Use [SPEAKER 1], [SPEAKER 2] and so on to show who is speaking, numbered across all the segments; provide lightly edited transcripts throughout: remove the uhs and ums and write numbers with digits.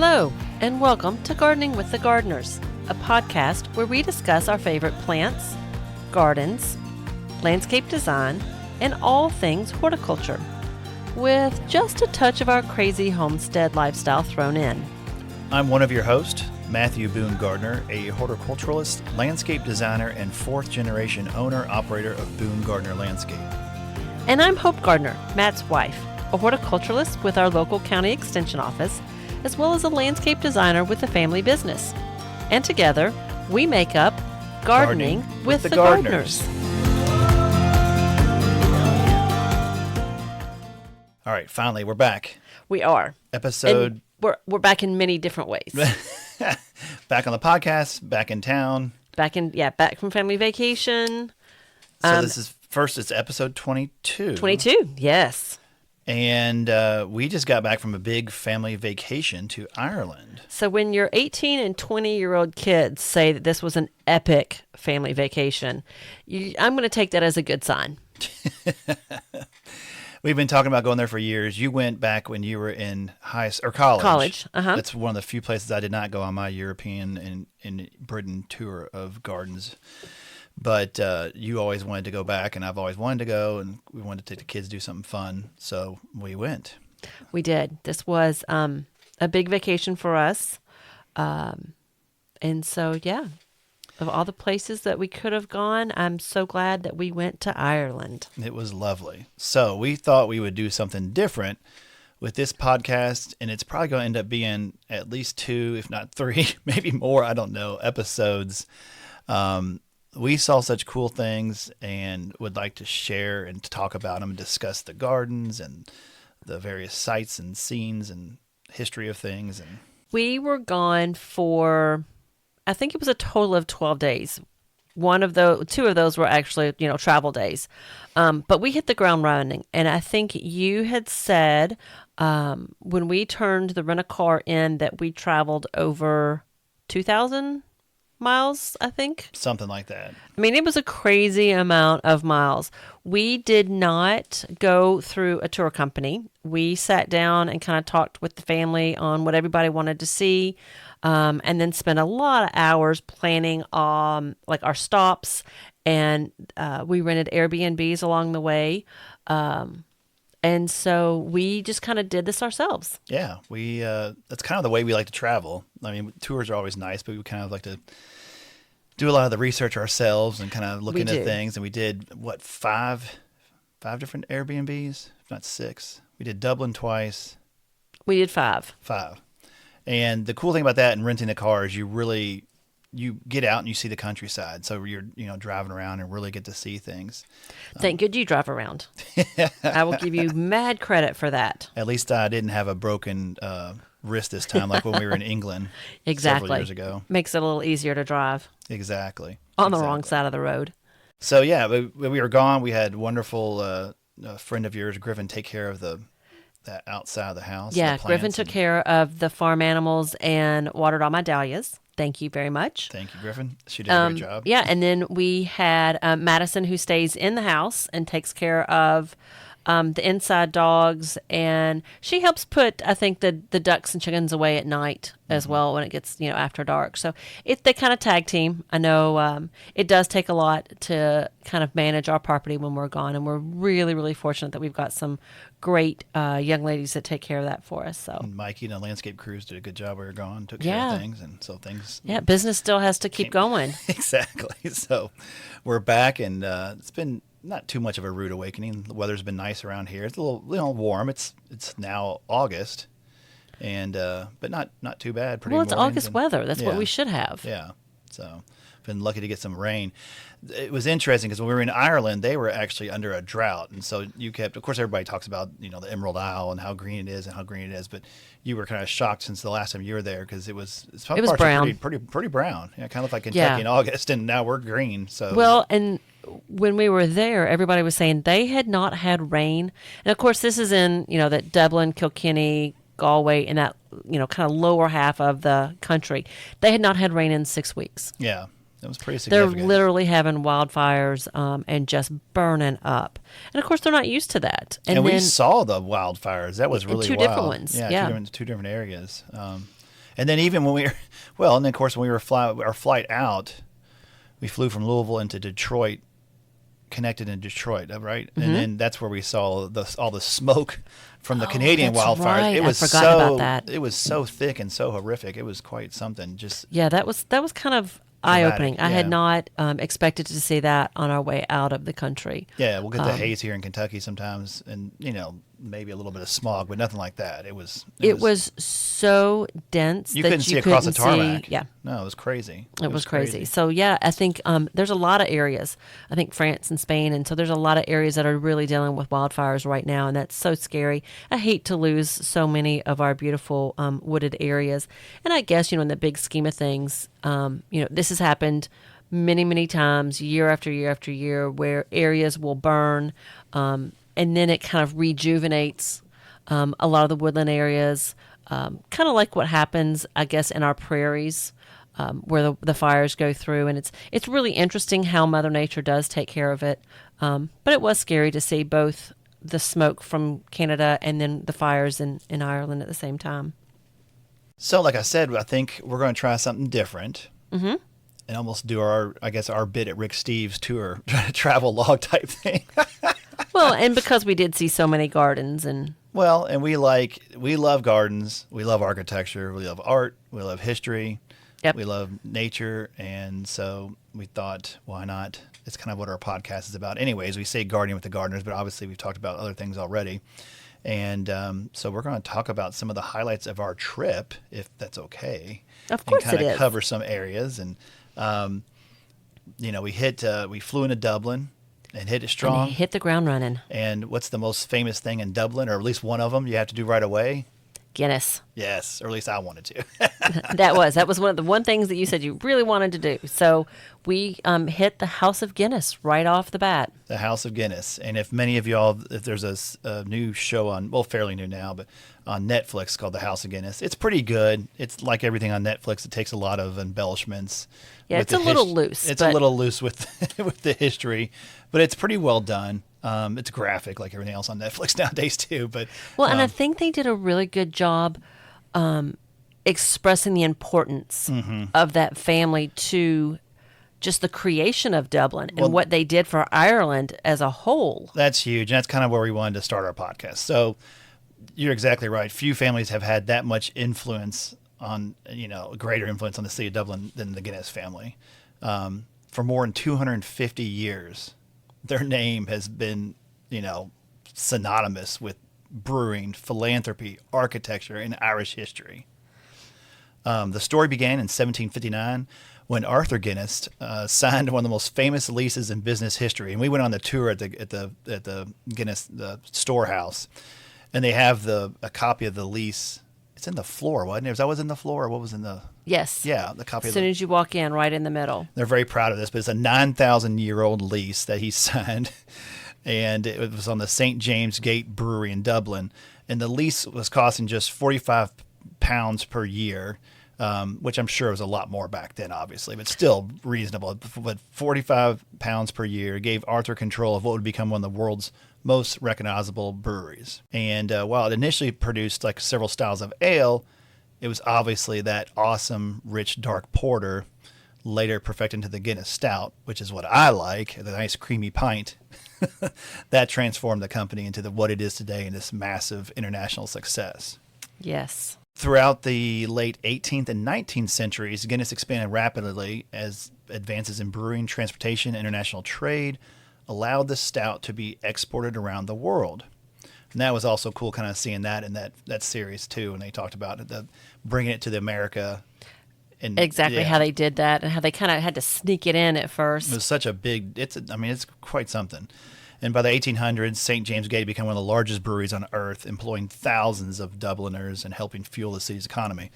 [SPEAKER 1] Hello, and welcome to Gardening with the Gardeners, a podcast where we discuss our favorite plants, gardens, landscape design, and all things horticulture, with just a touch of our crazy homestead lifestyle thrown in.
[SPEAKER 2] I'm one of your hosts, Matthew Boone Gardner, a horticulturalist, landscape designer, and fourth-generation owner-operator of Boone Gardner Landscape.
[SPEAKER 1] And I'm Hope Gardner, Matt's wife, a horticulturalist with our local county extension office, as well as a landscape designer with a family business. And together, we make up Gardening with the Gardeners.
[SPEAKER 2] All right, finally, we're back.
[SPEAKER 1] We are.
[SPEAKER 2] Episode...
[SPEAKER 1] And we're back in many different ways.
[SPEAKER 2] Back on the podcast, back in town.
[SPEAKER 1] Back from family vacation.
[SPEAKER 2] So this is it's episode 22.
[SPEAKER 1] 22, yes.
[SPEAKER 2] And we just got back from a big family vacation to Ireland.
[SPEAKER 1] So when your 18 and 20-year-old kids say that this was an epic family vacation, I'm going to take that as a good sign.
[SPEAKER 2] We've been talking about going there for years. You went back when you were in college.
[SPEAKER 1] College, uh-huh.
[SPEAKER 2] That's one of the few places I did not go on my European and Britain tour of gardens. But you always wanted to go back, and I've always wanted to go, and we wanted to take the kids to do something fun, so we went.
[SPEAKER 1] We did. This was a big vacation for us. And so, yeah, of all the places that we could have gone, I'm so glad that we went to Ireland.
[SPEAKER 2] It was lovely. So we thought we would do something different with this podcast, and it's probably going to end up being at least 2, if not 3, maybe more, I don't know, episodes. We saw such cool things and would like to share and to talk about them and discuss the gardens and the various sites and scenes and history of things. And
[SPEAKER 1] we were gone for, I think it was a total of 12 days. 2 of those were actually, travel days. But we hit the ground running. And I think you had said when we turned the rent-a-car in that we traveled over 2,000 miles, I think.
[SPEAKER 2] Something like that.
[SPEAKER 1] I mean, it was a crazy amount of miles. We did not go through a tour company. We sat down and kind of talked with the family on what everybody wanted to see, and then spent a lot of hours planning like our stops, and we rented Airbnbs along the way. And so we just kind of did this ourselves.
[SPEAKER 2] Yeah, that's kind of the way we like to travel. I mean, tours are always nice, but we kind of like to do a lot of the research ourselves and kind of look into things. And we did, 5 different Airbnbs, if not 6. We did Dublin twice.
[SPEAKER 1] We did 5.
[SPEAKER 2] 5. And the cool thing about that and renting a car is you get out and you see the countryside. So you're, driving around and really get to see things.
[SPEAKER 1] Thank good you drive around. I will give you mad credit for that.
[SPEAKER 2] At least I didn't have a broken wrist this time, like when we were in England several years ago.
[SPEAKER 1] Makes it a little easier to drive.
[SPEAKER 2] Exactly.
[SPEAKER 1] On the wrong side of the road.
[SPEAKER 2] So yeah, when we were gone, we had wonderful a friend of yours, Griffin, take care of that outside of the house.
[SPEAKER 1] Yeah, Griffin took care of the farm animals and watered all my dahlias. Thank you very much.
[SPEAKER 2] Thank you, Griffin. She did a great job.
[SPEAKER 1] Yeah, and then we had Madison, who stays in the house and takes care of the inside dogs, and she helps put, I think, the ducks and chickens away at night as well when it gets after dark. So they kind of tag team. I know it does take a lot to kind of manage our property when we're gone, and we're really, really fortunate that we've got some great young ladies that take care of that for us. So
[SPEAKER 2] and Mikey and the landscape crews did a good job. We were gone, took care of things, and so things.
[SPEAKER 1] Yeah, business still has to keep going.
[SPEAKER 2] Exactly. So we're back, and it's been not too much of a rude awakening. The weather's been nice around here. It's a little warm. It's now August, and but not too bad. Pretty
[SPEAKER 1] well, it's August weather. That's what we should have.
[SPEAKER 2] Yeah. So been lucky to get some rain. It was interesting because when we were in Ireland, they were actually under a drought, and so of course, everybody talks about the Emerald Isle and how green it is, but you were kind of shocked since the last time you were there because it was
[SPEAKER 1] brown,
[SPEAKER 2] pretty brown. Yeah, kind of looked like Kentucky in August, and now we're green. So
[SPEAKER 1] well, and when we were there, everybody was saying they had not had rain, and of course, this is in that Dublin, Kilkenny, Galway, in that kind of lower half of the country. They had not had rain in 6 weeks.
[SPEAKER 2] Yeah. It was pretty significant.
[SPEAKER 1] They're literally having wildfires and just burning up. And, of course, they're not used to that.
[SPEAKER 2] And we saw the wildfires. That was really wild.
[SPEAKER 1] Two different ones.
[SPEAKER 2] Yeah, two different areas. And then even when we were, well, and then of course when we were our flight out, we flew from Louisville into Detroit, connected in Detroit, right?
[SPEAKER 1] Mm-hmm.
[SPEAKER 2] And then that's where we saw all the smoke from the Canadian
[SPEAKER 1] that's
[SPEAKER 2] wildfires.
[SPEAKER 1] right.
[SPEAKER 2] It was
[SPEAKER 1] I forgot about that.
[SPEAKER 2] It was so thick and so horrific. It was quite something. Just
[SPEAKER 1] Yeah, that was kind of eye-opening. I had
[SPEAKER 2] yeah.
[SPEAKER 1] not expected to see that on our way out of the country.
[SPEAKER 2] Yeah, we'll get the haze here in Kentucky sometimes, and maybe a little bit of smog, but nothing like that. It was
[SPEAKER 1] so dense
[SPEAKER 2] you
[SPEAKER 1] that
[SPEAKER 2] couldn't see across the tarmac.
[SPEAKER 1] Yeah,
[SPEAKER 2] no, it was crazy.
[SPEAKER 1] it was crazy. So yeah, I think there's a lot of areas. I think France and Spain, and so there's a lot of areas that are really dealing with wildfires right now, and that's so scary. I hate to lose so many of our beautiful wooded areas, and I guess in the big scheme of things, this has happened many, many times, year after year after year, where areas will burn, and then it kind of rejuvenates a lot of the woodland areas, kind of like what happens, I guess, in our prairies, where the fires go through. And it's really interesting how Mother Nature does take care of it. But it was scary to see both the smoke from Canada and then the fires in Ireland at the same time.
[SPEAKER 2] So, like I said, I think we're going to try something different.
[SPEAKER 1] Mm-hmm.
[SPEAKER 2] And almost do our bit at Rick Steves' tour, travel log type thing.
[SPEAKER 1] Well, and because we did see so many gardens and
[SPEAKER 2] we love gardens, we love architecture, we love art, we love history,
[SPEAKER 1] Yep.
[SPEAKER 2] we love nature, and so we thought, why not? It's kind of what our podcast is about. Anyways, we say gardening with the gardeners, but obviously we've talked about other things already. And so we're going to talk about some of the highlights of our trip, if that's okay.
[SPEAKER 1] Of course
[SPEAKER 2] and
[SPEAKER 1] it is.
[SPEAKER 2] kind of cover some areas. And, we flew into Dublin and hit it strong.
[SPEAKER 1] and hit the ground running.
[SPEAKER 2] And what's the most famous thing in Dublin, or at least one of them you have to do right away?
[SPEAKER 1] Guinness.
[SPEAKER 2] Yes, or at least I wanted to.
[SPEAKER 1] That was one of the things that you said you really wanted to do. So we hit the House of Guinness right off the bat.
[SPEAKER 2] The House of Guinness. And if many of y'all, if there's a new show on, well, fairly new now, but on Netflix called The House of Guinness, it's pretty good. It's like everything on Netflix. It takes a lot of embellishments.
[SPEAKER 1] Yeah, it's a little loose.
[SPEAKER 2] It's a little loose with with the history, but it's pretty well done. It's graphic like everything else on Netflix nowadays too. But
[SPEAKER 1] and I think they did a really good job expressing the importance of that family to just the creation of Dublin and what they did for Ireland as a whole.
[SPEAKER 2] That's huge. And that's kind of where we wanted to start our podcast. So you're exactly right. Few families have had that much influence on, greater influence on the city of Dublin than the Guinness family. For more than 250 years, their name has been, synonymous with brewing, philanthropy, architecture, and Irish history. The story began in 1759 when Arthur Guinness signed one of the most famous leases in business history. And we went on the tour at the Guinness Storehouse, and they have a copy of the lease. It's in the floor, wasn't it? Was that was in the floor, or what was in the?
[SPEAKER 1] Yes.
[SPEAKER 2] Yeah, the copy.
[SPEAKER 1] As soon as you walk in, right in the middle.
[SPEAKER 2] They're very proud of this, but it's a 9,000-year-old lease that he signed, and it was on the St. James Gate Brewery in Dublin. And the lease was costing just £45 per year, which I'm sure was a lot more back then, obviously, but still reasonable. But £45 per year gave Arthur control of what would become one of the world's most recognizable breweries. And while it initially produced like several styles of ale, it was obviously that awesome, rich, dark porter, later perfected into the Guinness Stout, which is what I like, the nice creamy pint, that transformed the company into what it is today and this massive international success.
[SPEAKER 1] Yes.
[SPEAKER 2] Throughout the late 18th and 19th centuries, Guinness expanded rapidly as advances in brewing, transportation, international trade allowed the stout to be exported around the world. And that was also cool kind of seeing that in that series too, when they talked about it, bringing it to the America. And
[SPEAKER 1] exactly how they did that and how they kind of had to sneak it in at first.
[SPEAKER 2] It was such a big, it's quite something. And by the 1800s, St. James Gate became one of the largest breweries on earth, employing thousands of Dubliners and helping fuel the city's economy.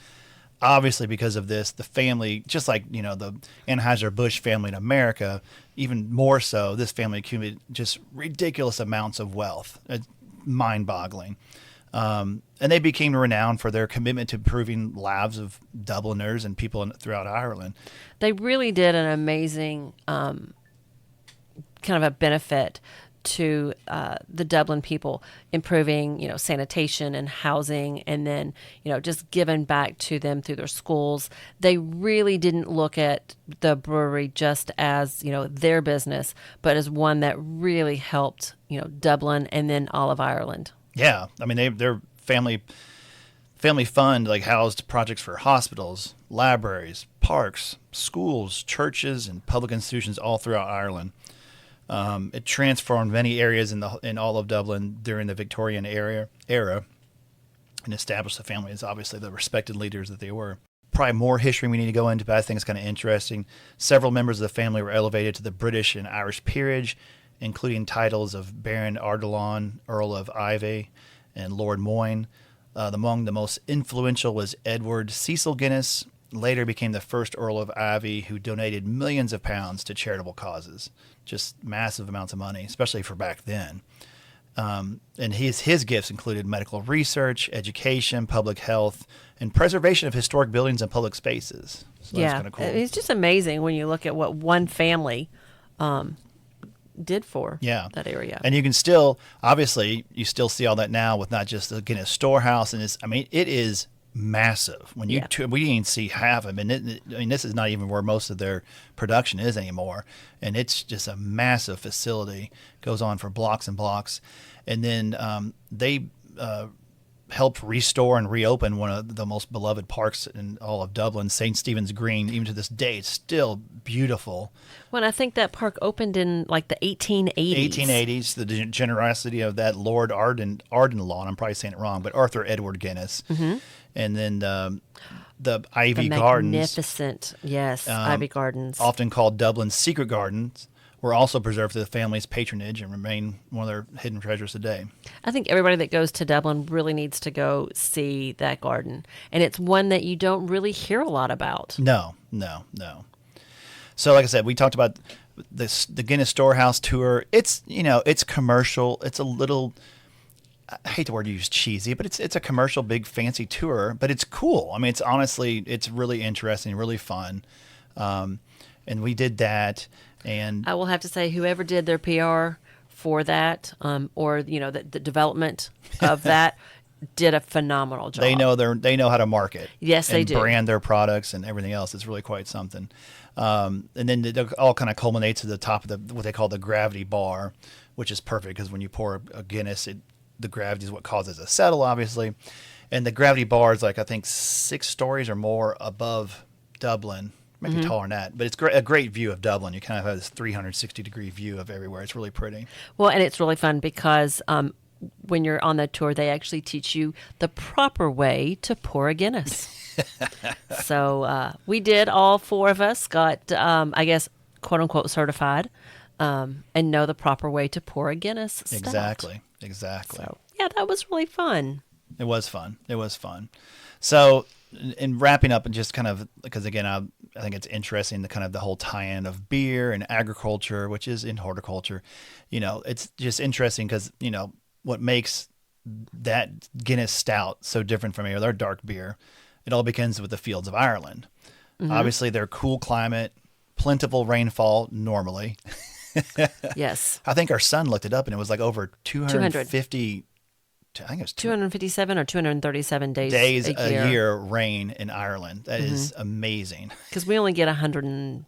[SPEAKER 2] Obviously, because of this, the family, just like, the Anheuser-Busch family in America, even more so, this family accumulated just ridiculous amounts of wealth. It's mind-boggling. And they became renowned for their commitment to improving lives of Dubliners and people throughout Ireland.
[SPEAKER 1] They really did an amazing kind of a benefit to the Dublin people, improving, sanitation and housing, and then, just giving back to them through their schools. They really didn't look at the brewery just as, their business, but as one that really helped, Dublin and then all of Ireland.
[SPEAKER 2] Yeah. I mean, their family fund housed projects for hospitals, libraries, parks, schools, churches, and public institutions all throughout Ireland. It transformed many areas in all of Dublin during the Victorian era and established the family as obviously the respected leaders that they were. Probably more history we need to go into, but I think it's kind of interesting. Several members of the family were elevated to the British and Irish peerage, including titles of Baron Ardelon, Earl of Iveagh, and Lord Moyne. Among the most influential was Edward Cecil Guinness, later became the first Earl of Iveagh, who donated millions of pounds to charitable causes. Just massive amounts of money, especially for back then. And his gifts included medical research, education, public health, and preservation of historic buildings and public spaces. So that's kind of cool.
[SPEAKER 1] It's just amazing when you look at what one family did for that area.
[SPEAKER 2] And you can still, obviously, you still see all that now with not just the Guinness Storehouse. And it is massive. When we didn't even see half of it. This is not even where most of their production is anymore. And it's just a massive facility. Goes on for blocks and blocks. And then they helped restore and reopen one of the most beloved parks in all of Dublin, St. Stephen's Green. Even to this day, it's still beautiful.
[SPEAKER 1] Well, and I think that park opened in the 1880s. 1880s.
[SPEAKER 2] The generosity of that Lord Ardenlaw, I'm probably saying it wrong, but Arthur Edward Guinness. Mm-hmm. And then the Ivy Gardens.
[SPEAKER 1] Magnificent, yes, Ivy Gardens.
[SPEAKER 2] Often called Dublin's secret gardens, were also preserved through the family's patronage and remain one of their hidden treasures today.
[SPEAKER 1] I think everybody that goes to Dublin really needs to go see that garden. And it's one that you don't really hear a lot about.
[SPEAKER 2] No. So like I said, we talked about the Guinness Storehouse tour. It's, it's commercial. It's a little, I hate the word used, cheesy, but it's a commercial, big, fancy tour, but it's cool. I mean, it's really interesting, really fun. And we did that. And
[SPEAKER 1] I will have to say, whoever did their PR for that, or the development of that, did a phenomenal job.
[SPEAKER 2] They know how to market.
[SPEAKER 1] Yes, they do.
[SPEAKER 2] And brand their products and everything else. It's really quite something. And then it all kind of culminates at the top of what they call the gravity bar, which is perfect because when you pour a Guinness, the gravity is what causes it to settle, obviously. And the gravity bar is I think 6 stories or more above Dublin. Maybe taller than that, but it's a great view of Dublin. You kind of have this 360-degree view of everywhere. It's really pretty.
[SPEAKER 1] Well, and it's really fun because when you're on that tour, they actually teach you the proper way to pour a Guinness. So we did, all 4 of us got, I guess, quote-unquote certified and know the proper way to pour a Guinness stout.
[SPEAKER 2] Exactly.
[SPEAKER 1] So, yeah, that was really fun.
[SPEAKER 2] It was fun. So in wrapping up, and just kind of, because again, I think it's interesting, the whole tie-in of beer and agriculture, which is in horticulture. It's just interesting because, what makes that Guinness stout so different from any other dark beer, it all begins with the fields of Ireland. Mm-hmm. Obviously, they're cool climate, plentiful rainfall normally.
[SPEAKER 1] Yes.
[SPEAKER 2] I think our son looked it up, and it was over 250. I think it was
[SPEAKER 1] 257 or 237 days
[SPEAKER 2] a year rain in Ireland. That is amazing.
[SPEAKER 1] Because we only get 100.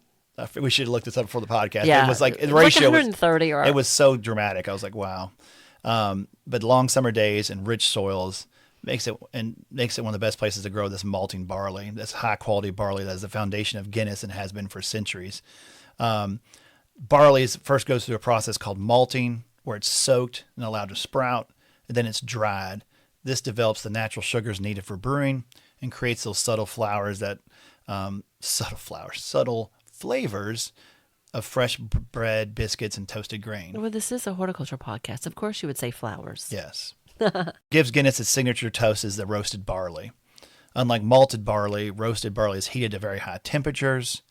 [SPEAKER 2] We should have looked this up before the podcast.
[SPEAKER 1] Yeah,
[SPEAKER 2] it was the ratio
[SPEAKER 1] 130.
[SPEAKER 2] It was so dramatic. I was like, wow. But long summer days and rich soils makes it one of the best places to grow this malting barley. This high quality barley that is the foundation of Guinness and has been for centuries. Barley first goes through a process called malting, where it's soaked and allowed to sprout. And then it's dried. This develops the natural sugars needed for brewing and creates those subtle flavors of fresh bread, biscuits, and toasted grain.
[SPEAKER 1] Well, this is a horticulture podcast. Of course you would say flowers.
[SPEAKER 2] Yes. Gives Guinness its signature toast is the roasted barley. Unlike malted barley, roasted barley is heated to very high temperatures.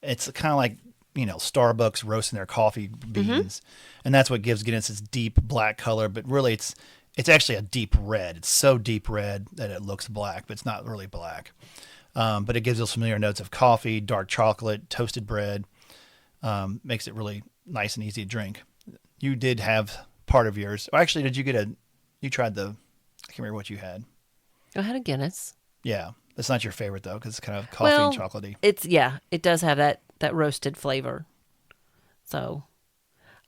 [SPEAKER 2] It's kind of like, Starbucks roasting their coffee beans. And that's what gives Guinness its deep black color. But really, it's actually a deep red. It's so deep red that it looks black, but it's not really black. But it gives those familiar notes of coffee, dark chocolate, toasted bread. Makes it really nice and easy to drink. you did have part of yours. Or actually, you tried I can't remember what you had.
[SPEAKER 1] I had a Guinness.
[SPEAKER 2] Yeah. That's not your favorite, though, because it's kind of coffee and chocolatey.
[SPEAKER 1] It does have that roasted flavor. So,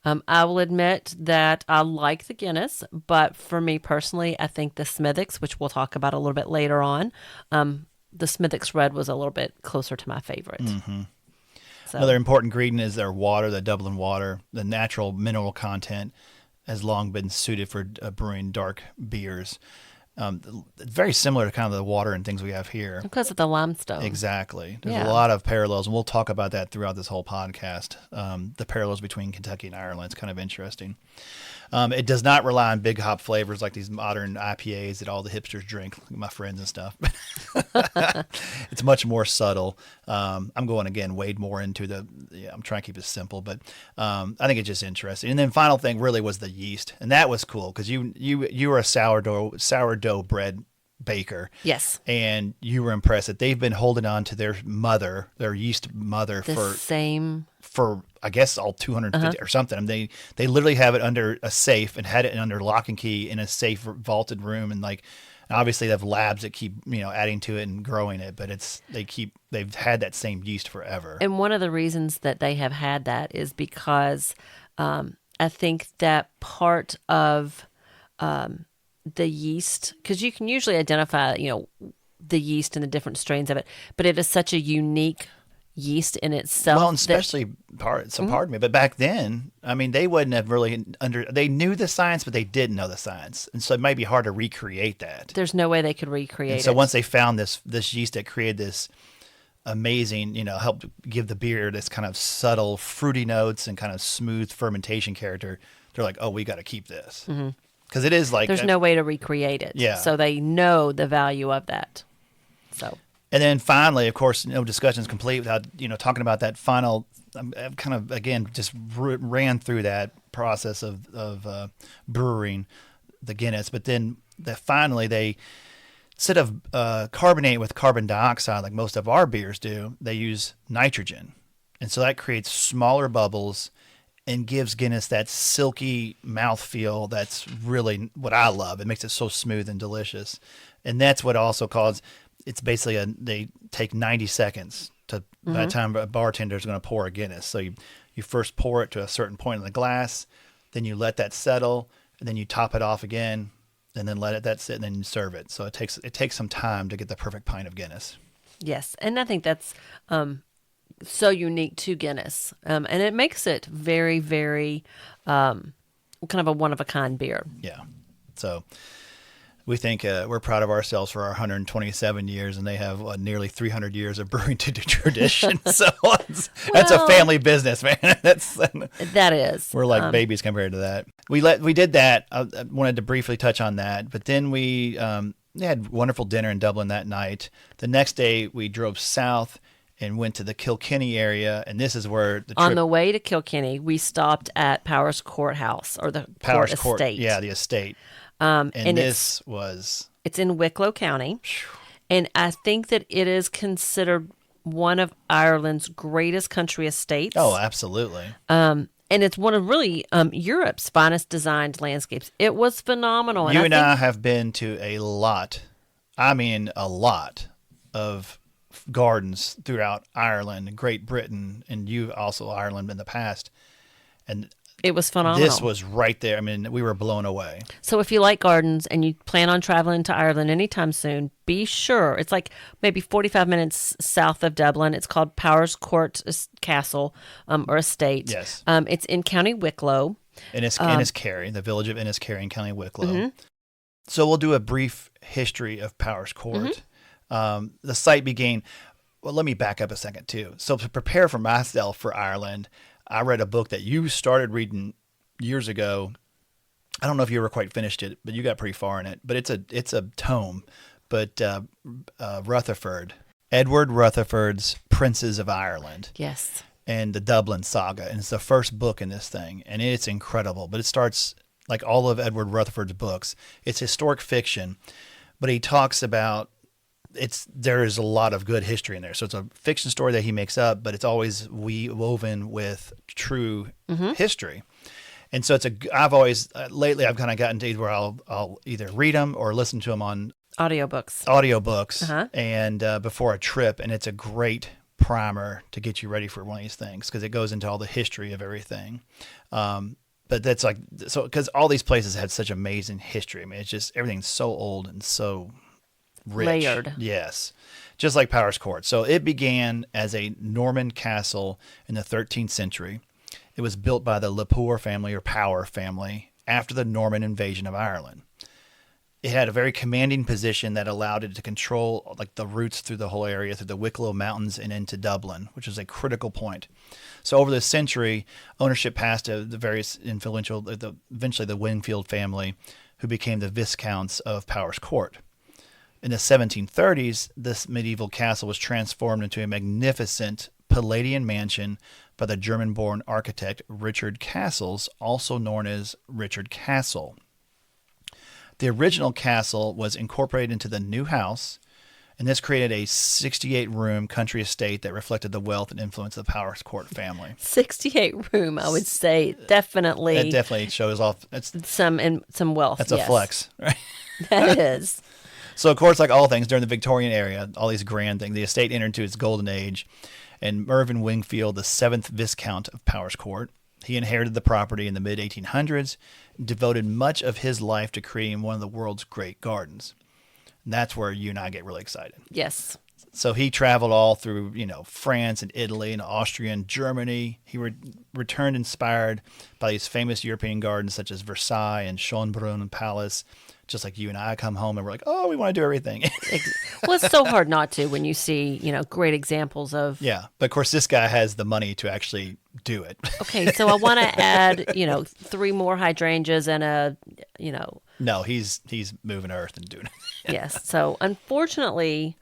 [SPEAKER 1] I will admit that I like the Guinness, but for me personally, I think the Smithwick's, which we'll talk about a little bit later on, the Smithwick's Red was a little bit closer to my favorite.
[SPEAKER 2] Mm-hmm.
[SPEAKER 1] So.
[SPEAKER 2] Another important ingredient is their water, the Dublin water. The natural mineral content has long been suited for brewing dark beers. Very similar to kind of the water and things we have here.
[SPEAKER 1] Because of the limestone.
[SPEAKER 2] Exactly. There's a lot of parallels, and we'll talk about that throughout this whole podcast. The parallels between Kentucky and Ireland. It's kind of interesting. It does not rely on big hop flavors like these modern IPAs that all the hipsters drink, like my friends and stuff. It's much more subtle. I'm going, again, wade more into I'm trying to keep it simple, but I think it's just interesting. And then final thing really was the yeast, and that was cool because you were a sourdough bread baker.
[SPEAKER 1] Yes.
[SPEAKER 2] And you were impressed that they've been holding on to their yeast mother for I guess all 250 or something. I mean, they literally have it under a safe and had it under lock and key in a safe vaulted room, and obviously they have labs that keep adding to it and growing it, but they've had that same yeast forever.
[SPEAKER 1] And one of the reasons that they have had that is because I think that part of the yeast, because you can usually identify the yeast and the different strains of it, but it is such a unique yeast in itself.
[SPEAKER 2] Well, and especially pardon me, but back then, I mean, they wouldn't have really they knew the science, but they didn't know the science. And so it might be hard to recreate that.
[SPEAKER 1] There's no way they could recreate it.
[SPEAKER 2] So once they found this yeast that created this amazing, helped give the beer this kind of subtle fruity notes and kind of smooth fermentation character, they're like, oh, we got to keep this. Because it is like...
[SPEAKER 1] There's no way to recreate it.
[SPEAKER 2] Yeah.
[SPEAKER 1] So they know the value of that. So...
[SPEAKER 2] And then finally, of course, no discussion is complete without talking about that final. I've kind of again just ran through that process of brewing the Guinness, but then finally they, instead of carbonate with carbon dioxide like most of our beers do, they use nitrogen, and so that creates smaller bubbles and gives Guinness that silky mouthfeel. That's really what I love. It makes it so smooth and delicious, and that's what also causes. It's basically they take 90 seconds by the time a bartender is going to pour a Guinness. So you first pour it to a certain point in the glass, then you let that settle, and then you top it off again, and then let that sit, and then you serve it. So it takes some time to get the perfect pint of Guinness.
[SPEAKER 1] Yes, and I think that's so unique to Guinness, and it makes it very, very kind of a one-of-a-kind beer.
[SPEAKER 2] Yeah. So... we think we're proud of ourselves for our 127 years, and they have nearly 300 years of brewing tradition. So that's a family business, man.
[SPEAKER 1] That is.
[SPEAKER 2] We're like babies compared to that. We did that. I wanted to briefly touch on that, but then we had wonderful dinner in Dublin that night. The next day, we drove south and went to the Kilkenny area, and this is where the trip...
[SPEAKER 1] On the way to Kilkenny, we stopped at Powerscourt House, or the
[SPEAKER 2] Powerscourt
[SPEAKER 1] Estate.
[SPEAKER 2] Yeah, the estate.
[SPEAKER 1] And
[SPEAKER 2] it's
[SPEAKER 1] in Wicklow County, and I think that it is considered one of Ireland's greatest country estates.
[SPEAKER 2] Oh, absolutely.
[SPEAKER 1] And it's one of really Europe's finest designed landscapes. It was phenomenal.
[SPEAKER 2] And I have been to a lot of gardens throughout Ireland, Great Britain, and you also Ireland in the past, and
[SPEAKER 1] it was phenomenal.
[SPEAKER 2] This was right there. I mean, we were blown away.
[SPEAKER 1] So if you like gardens and you plan on traveling to Ireland anytime soon, be sure. It's like maybe 45 minutes south of Dublin. It's called Powerscourt Castle or Estate.
[SPEAKER 2] Yes.
[SPEAKER 1] It's in County Wicklow.
[SPEAKER 2] Enniskerry, the village of Enniskerry in County Wicklow. Mm-hmm. So we'll do a brief history of Powerscourt. Mm-hmm. The site began... Well, let me back up a second, too. So to prepare for myself for Ireland... I read a book that you started reading years ago. I don't know if you ever quite finished it, but you got pretty far in it. But it's a tome. But Rutherford, Edward Rutherford's Princes of Ireland.
[SPEAKER 1] Yes.
[SPEAKER 2] And the Dublin Saga. And it's the first book in this thing. And it's incredible. But it starts like all of Edward Rutherford's books. It's historic fiction. But he talks about... there is a lot of good history in there. So it's a fiction story that he makes up, but it's always woven with true history. And so I've always, lately I've kind of gotten to where I'll either read them or listen to them on
[SPEAKER 1] audiobooks
[SPEAKER 2] and before a trip. And it's a great primer to get you ready for one of these things because it goes into all the history of everything. But that's like, so because all these places had such amazing history. I mean, it's just, everything's so old and so rich.
[SPEAKER 1] Layered.
[SPEAKER 2] Yes. Just like Powerscourt. So it began as a Norman castle in the 13th century. It was built by the Lepore family or Power family after the Norman invasion of Ireland. It had a very commanding position that allowed it to control like the routes through the whole area, through the Wicklow Mountains and into Dublin, which was a critical point. So over the century, ownership passed to the various influential, eventually the Wingfield family, who became the Viscounts of Powerscourt. In the 1730s, this medieval castle was transformed into a magnificent Palladian mansion by the German-born architect Richard Castles, also known as Richard Castle. The original castle was incorporated into the new house, and this created a 68-room country estate that reflected the wealth and influence of the Powerscourt family.
[SPEAKER 1] 68-room, I would say, definitely.
[SPEAKER 2] It definitely shows off.
[SPEAKER 1] Some wealth.
[SPEAKER 2] That's a flex, right?
[SPEAKER 1] That is.
[SPEAKER 2] So, of course, like all things during the Victorian era, all these grand things, the estate entered into its golden age, and Mervyn Wingfield, the 7th Viscount of Powerscourt, he inherited the property in the mid-1800s, devoted much of his life to creating one of the world's great gardens. And that's where you and I get really excited.
[SPEAKER 1] Yes.
[SPEAKER 2] So he traveled all through, France and Italy and Austria and Germany. He returned inspired by these famous European gardens such as Versailles and Schönbrunn Palace. Just like you and I come home and we're like, oh, we want to do everything.
[SPEAKER 1] Well, it's so hard not to when you see, great examples of.
[SPEAKER 2] Yeah. But of course, this guy has the money to actually do it.
[SPEAKER 1] Okay. So I want to add, 3 more hydrangeas and
[SPEAKER 2] No, he's moving earth and doing it.
[SPEAKER 1] Yes. So unfortunately,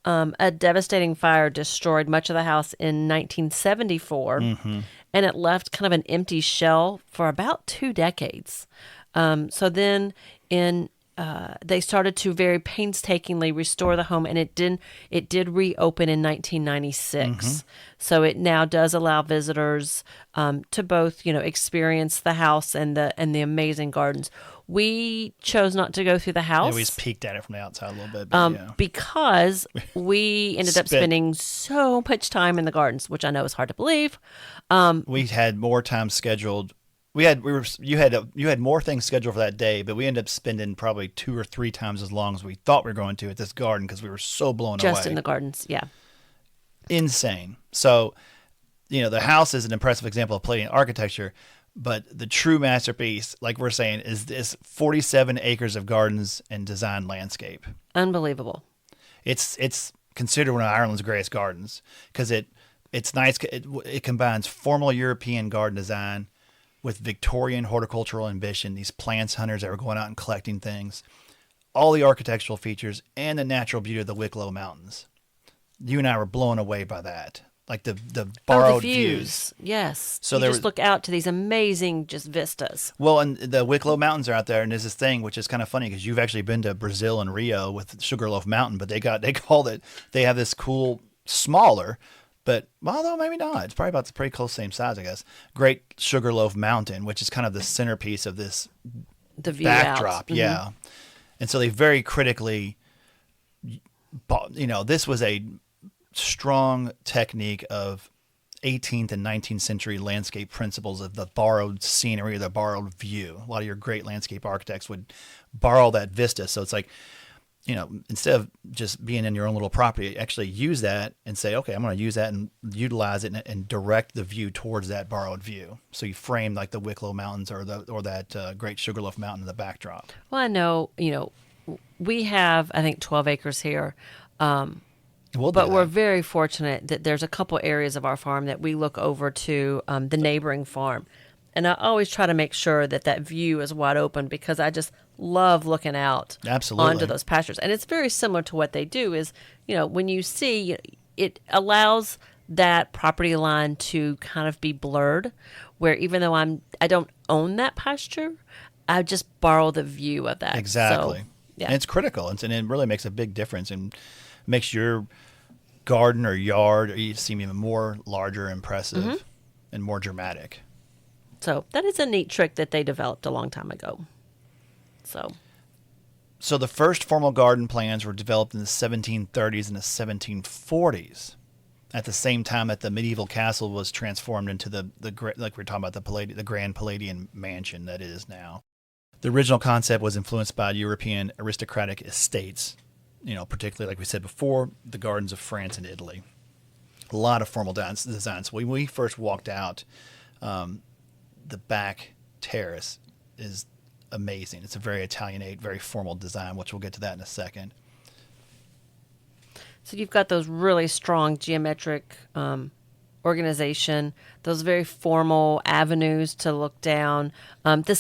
[SPEAKER 1] a devastating fire destroyed much of the house in 1974, and it left kind of an empty shell for about 2 decades. So then they started to very painstakingly restore the home, and it did reopen in 1996. So it now does allow visitors to both experience the house and the amazing gardens. We chose not to go through the house.
[SPEAKER 2] Yeah, we just peeked at it from the outside a little bit. But,
[SPEAKER 1] because we ended up spending so much time in the gardens, which I know is hard to believe.
[SPEAKER 2] We had more time scheduled. You had more things scheduled for that day, but we ended up spending probably 2 or 3 times as long as we thought we were going to at this garden because we were so blown away.
[SPEAKER 1] Just in the gardens, yeah.
[SPEAKER 2] Insane. So, the house is an impressive example of Palladian architecture, but the true masterpiece, like we're saying, is this 47 acres of gardens and design landscape.
[SPEAKER 1] Unbelievable.
[SPEAKER 2] It's considered one of Ireland's greatest gardens because it's nice. It combines formal European garden design with Victorian horticultural ambition, these plants hunters that were going out and collecting things, all the architectural features, and the natural beauty of the Wicklow Mountains. You and I were blown away by that. Like the borrowed views.
[SPEAKER 1] Yes.
[SPEAKER 2] So
[SPEAKER 1] you just look out to these amazing just vistas.
[SPEAKER 2] Well, and the Wicklow Mountains are out there, and there's this thing which is kind of funny because you've actually been to Brazil and Rio with Sugarloaf Mountain, but they have this cool, smaller, but although maybe not, it's probably about the pretty close same size, I guess. Great Sugarloaf Mountain, which is kind of the centerpiece of this
[SPEAKER 1] the view
[SPEAKER 2] backdrop,
[SPEAKER 1] out.
[SPEAKER 2] Yeah. And so they very critically, this was a strong technique of 18th and 19th century landscape principles of the borrowed scenery or the borrowed view. A lot of your great landscape architects would borrow that vista. So it's like, instead of just being in your own little property, actually use that and say, okay, I'm going to use that and utilize it and direct the view towards that borrowed view. So you frame like the Wicklow Mountains or that great Sugarloaf Mountain in the backdrop.
[SPEAKER 1] Well, I know, we have, I think, 12 acres here. But we're very fortunate that there's a couple areas of our farm that we look over to the neighboring farm. And I always try to make sure that view is wide open because I just love looking out onto those pastures. And it's very similar to what they do is, when you see, it allows that property line to kind of be blurred, where even though I don't own that pasture, I just borrow the view of that.
[SPEAKER 2] Exactly.
[SPEAKER 1] So, yeah.
[SPEAKER 2] And it's critical. And it really makes a big difference and makes your garden or yard seem even more larger, impressive, and more dramatic.
[SPEAKER 1] So that is a neat trick that they developed a long time ago.
[SPEAKER 2] So the first formal garden plans were developed in the 1730s and the 1740s. At the same time that the medieval castle was transformed into like we were talking about, the Grand Palladian mansion that it is now. The original concept was influenced by European aristocratic estates, particularly, like we said before, the gardens of France and Italy. A lot of formal designs. When we first walked out, the back terrace is amazing. It's a very Italianate, very formal design, which we'll get to that in a second.
[SPEAKER 1] So you've got those really strong geometric organization, those very formal avenues to look down, the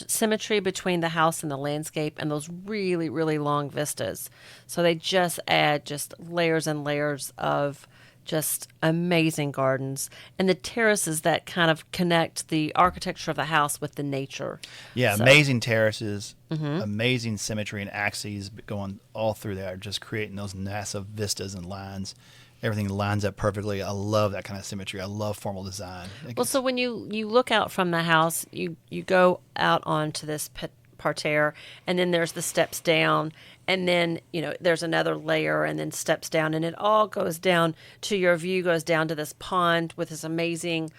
[SPEAKER 1] symmetry between the house and the landscape, and those really, really long vistas. So they just add just layers and layers of just amazing gardens, and the terraces that kind of connect the architecture of the house with the nature.
[SPEAKER 2] Yeah, so, amazing terraces, amazing symmetry and axes going all through there, just creating those massive vistas and lines. Everything lines up perfectly. I love that kind of symmetry. I love formal design.
[SPEAKER 1] Well, so when you look out from the house, you go out onto this parterre, and then there's the steps down, and then there's another layer, and then steps down, and it all goes down to your view goes down to this pond with this amazing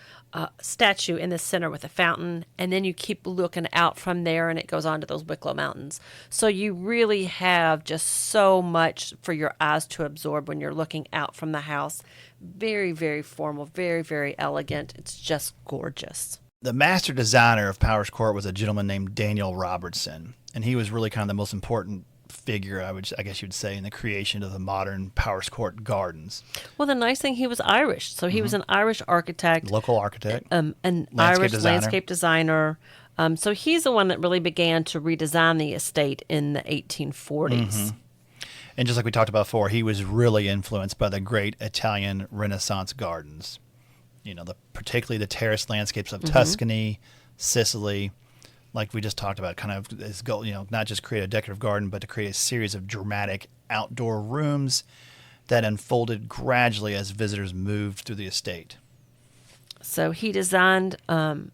[SPEAKER 1] statue in the center with a fountain, and then you keep looking out from there, and it goes on to those Wicklow Mountains. So you really have just so much for your eyes to absorb when you're looking out from the house. Very, very formal, very, very elegant. It's just gorgeous.
[SPEAKER 2] The master designer of Powerscourt was a gentleman named Daniel Robertson, and he was really kind of the most important figure, I guess you'd say, in the creation of the modern Powerscourt gardens.
[SPEAKER 1] Well, the nice thing, he was Irish, so he was an Irish architect,
[SPEAKER 2] local architect,
[SPEAKER 1] an Irish landscape designer. So he's the one that really began to redesign the estate in the 1840s.
[SPEAKER 2] And just like we talked about before, he was really influenced by the great Italian Renaissance gardens. Particularly the terraced landscapes of Tuscany, Sicily, like we just talked about, kind of his goal, not just create a decorative garden, but to create a series of dramatic outdoor rooms that unfolded gradually as visitors moved through the estate.
[SPEAKER 1] So he designed,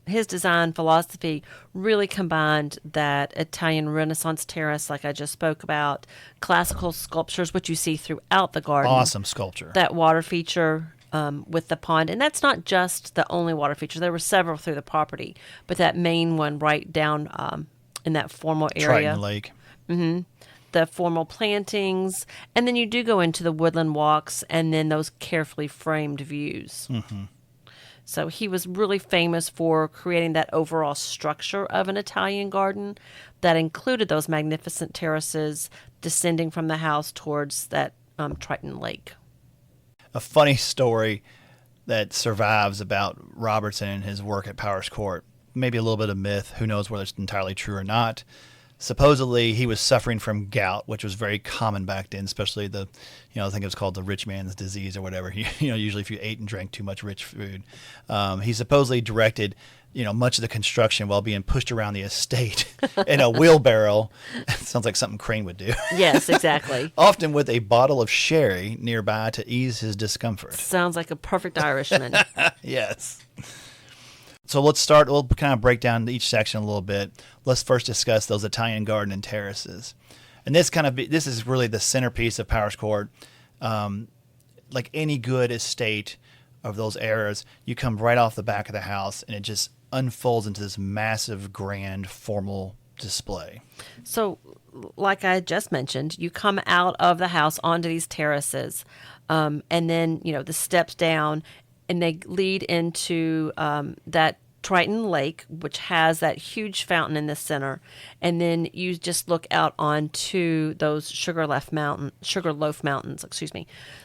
[SPEAKER 1] his design philosophy really combined that Italian Renaissance terrace, like I just spoke about, classical sculptures, which you see throughout the garden.
[SPEAKER 2] Awesome sculpture.
[SPEAKER 1] That water feature with the pond. And that's not just the only water feature. There were several through the property, but that main one right down in that formal area.
[SPEAKER 2] Triton Lake.
[SPEAKER 1] The formal plantings. And then you do go into the woodland walks and then those carefully framed views. So he was really famous for creating that overall structure of an Italian garden that included those magnificent terraces descending from the house towards that Triton Lake.
[SPEAKER 2] A funny story that survives about Robertson and his work at Powerscourt, maybe a little bit of myth, who knows whether it's entirely true or not. Supposedly he was suffering from gout, which was very common back then, especially I think it was called the rich man's disease or whatever. Usually if you ate and drank too much rich food. He supposedly directed much of the construction while being pushed around the estate in a wheelbarrow. Sounds like something Crane would do.
[SPEAKER 1] Yes, exactly.
[SPEAKER 2] Often with a bottle of sherry nearby to ease his discomfort.
[SPEAKER 1] Sounds like a perfect Irishman.
[SPEAKER 2] Yes. So we'll kind of break down each section a little bit. Let's first discuss those Italian garden and terraces. And this is really the centerpiece of Powerscourt. Like any good estate of those eras, you come right off the back of the house and it just unfolds into this massive, grand, formal display.
[SPEAKER 1] So, like I just mentioned, you come out of the house onto these terraces, and then, the steps down, and they lead into that Triton Lake, which has that huge fountain in the center, and then you just look out onto those Sugarloaf Mountains.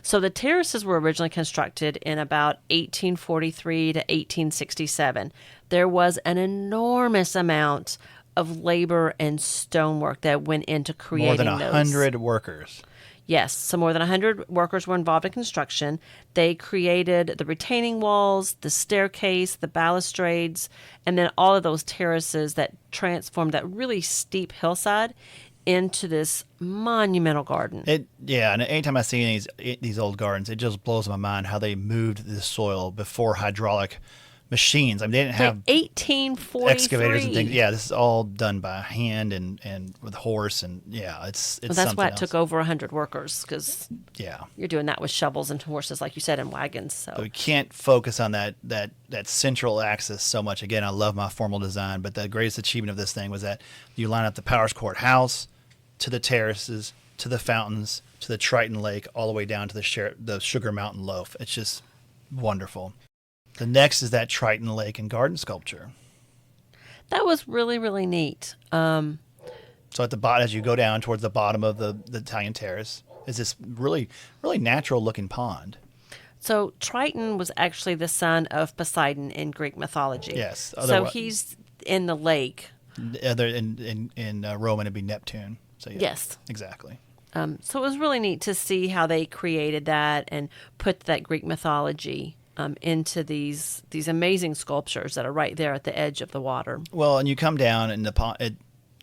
[SPEAKER 1] So the terraces were originally constructed in about 1843 to 1867. There was an enormous amount of labor and stonework that went into creating
[SPEAKER 2] more than 100 workers.
[SPEAKER 1] Yes, so more than 100 workers were involved in construction. They created the retaining walls, the staircase, the balustrades, and then all of those terraces that transformed that really steep hillside into this monumental garden.
[SPEAKER 2] And anytime I see these old gardens, it just blows my mind how they moved the soil before hydraulic machines. I mean, they didn't have
[SPEAKER 1] 1843
[SPEAKER 2] excavators and things. Yeah, this is all done by hand and with horse, and yeah, it's
[SPEAKER 1] well, that's why it
[SPEAKER 2] else.
[SPEAKER 1] took over 100 workers, because
[SPEAKER 2] Yeah,
[SPEAKER 1] you're doing that with shovels and horses, like you said, and wagons. So
[SPEAKER 2] but we can't focus on that central axis so much. Again, I love my formal design, but the greatest achievement of this thing was that you line up the Powerscourt house to the terraces, to the fountains, to the Triton Lake, all the way down to the Sugar Mountain Loaf. It's just wonderful. The next is that Triton Lake and garden sculpture.
[SPEAKER 1] that was really, really neat.
[SPEAKER 2] So at the bottom, as you go down towards the bottom of the Italian terrace, is this really, really natural looking pond.
[SPEAKER 1] So Triton was actually the son of Poseidon in Greek mythology.
[SPEAKER 2] Yes.
[SPEAKER 1] So he's in the lake.
[SPEAKER 2] In Roman, it'd be Neptune. So yeah,
[SPEAKER 1] Yes.
[SPEAKER 2] exactly.
[SPEAKER 1] So it was really neat to see how they created that and put that Greek mythology into these amazing sculptures that are right there at the edge of the water.
[SPEAKER 2] Well, and you come down and the pond.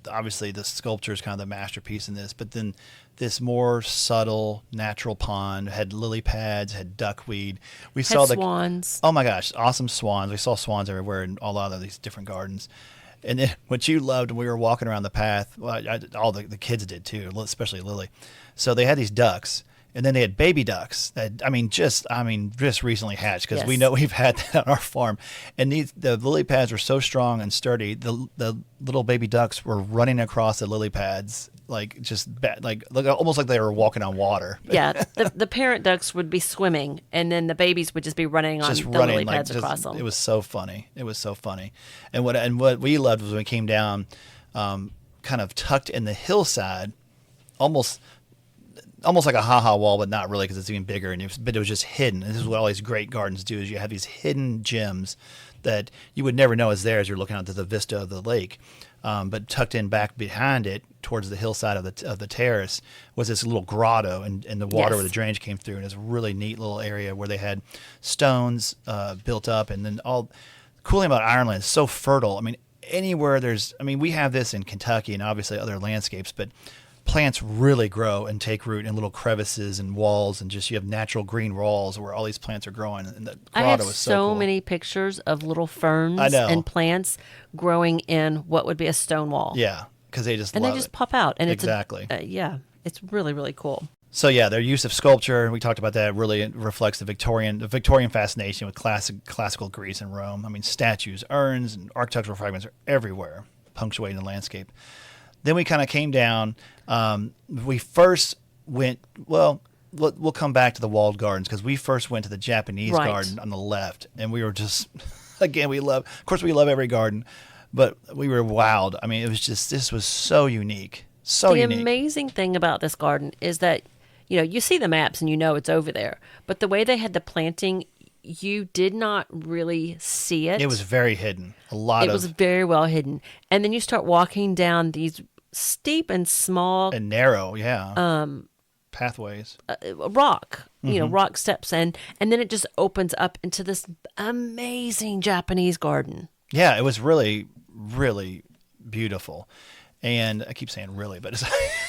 [SPEAKER 2] Obviously, the sculpture is kind of the masterpiece in this, but then this more subtle, natural pond had lily pads, had duckweed. We saw the
[SPEAKER 1] swans.
[SPEAKER 2] Oh my gosh, awesome swans! We saw swans everywhere in a lot of these different gardens. And then what you loved when we were walking around the path, well, all the kids did too, especially Lily. So they had these ducks, and then they had baby ducks that just recently hatched, because we
[SPEAKER 1] Yes.
[SPEAKER 2] know we've had that on our farm. And the lily pads were so strong and sturdy. The little baby ducks were running across the lily pads almost like they were walking on water.
[SPEAKER 1] Yeah, the parent ducks would be swimming, and then the babies would just be running on the lily pads across them.
[SPEAKER 2] It was so funny. And what we loved was when we came down, kind of tucked in the hillside, almost like a ha-ha wall, but not really, because it's even bigger. But it was just hidden. And this is what all these great gardens do: is you have these hidden gems that you would never know is there as you're looking out to the vista of the lake. But tucked in back behind it, towards the hillside of the terrace, was this little grotto, and the water where the drainage came through, and it's a really neat little area where they had stones built up, and then all. The cool thing about Ireland is so fertile. I mean, anywhere we have this in Kentucky and obviously other landscapes, but plants really grow and take root in little crevices and walls, and just you have natural green walls where all these plants are growing. And the
[SPEAKER 1] I
[SPEAKER 2] grotto
[SPEAKER 1] have
[SPEAKER 2] was so cool.
[SPEAKER 1] many pictures of little ferns
[SPEAKER 2] I know.
[SPEAKER 1] and plants growing in what would be a stone wall.
[SPEAKER 2] Yeah, because they just
[SPEAKER 1] and
[SPEAKER 2] love
[SPEAKER 1] they just
[SPEAKER 2] it.
[SPEAKER 1] pop out. And
[SPEAKER 2] Exactly.
[SPEAKER 1] it's really, really cool.
[SPEAKER 2] So yeah, their use of sculpture, we talked about that, really reflects the Victorian fascination with classical Greece and Rome. I mean, statues, urns, and architectural fragments are everywhere, punctuating the landscape. Then we kind of came down. We first went, well, we'll come back to the walled gardens, because we first went to the Japanese garden on the left, and we were just, again, we love every garden, but we were wowed. I mean, this was so unique. So unique.
[SPEAKER 1] The amazing thing about this garden is that, you see the maps and you know it's over there, but the way they had the planting, you did not really see it.
[SPEAKER 2] It was very hidden. It
[SPEAKER 1] was very well hidden. And then you start walking down these steep and small
[SPEAKER 2] and narrow, pathways,
[SPEAKER 1] rock, rock steps, and then it just opens up into this amazing Japanese garden.
[SPEAKER 2] Yeah, it was really, really beautiful. And I keep saying really, but it's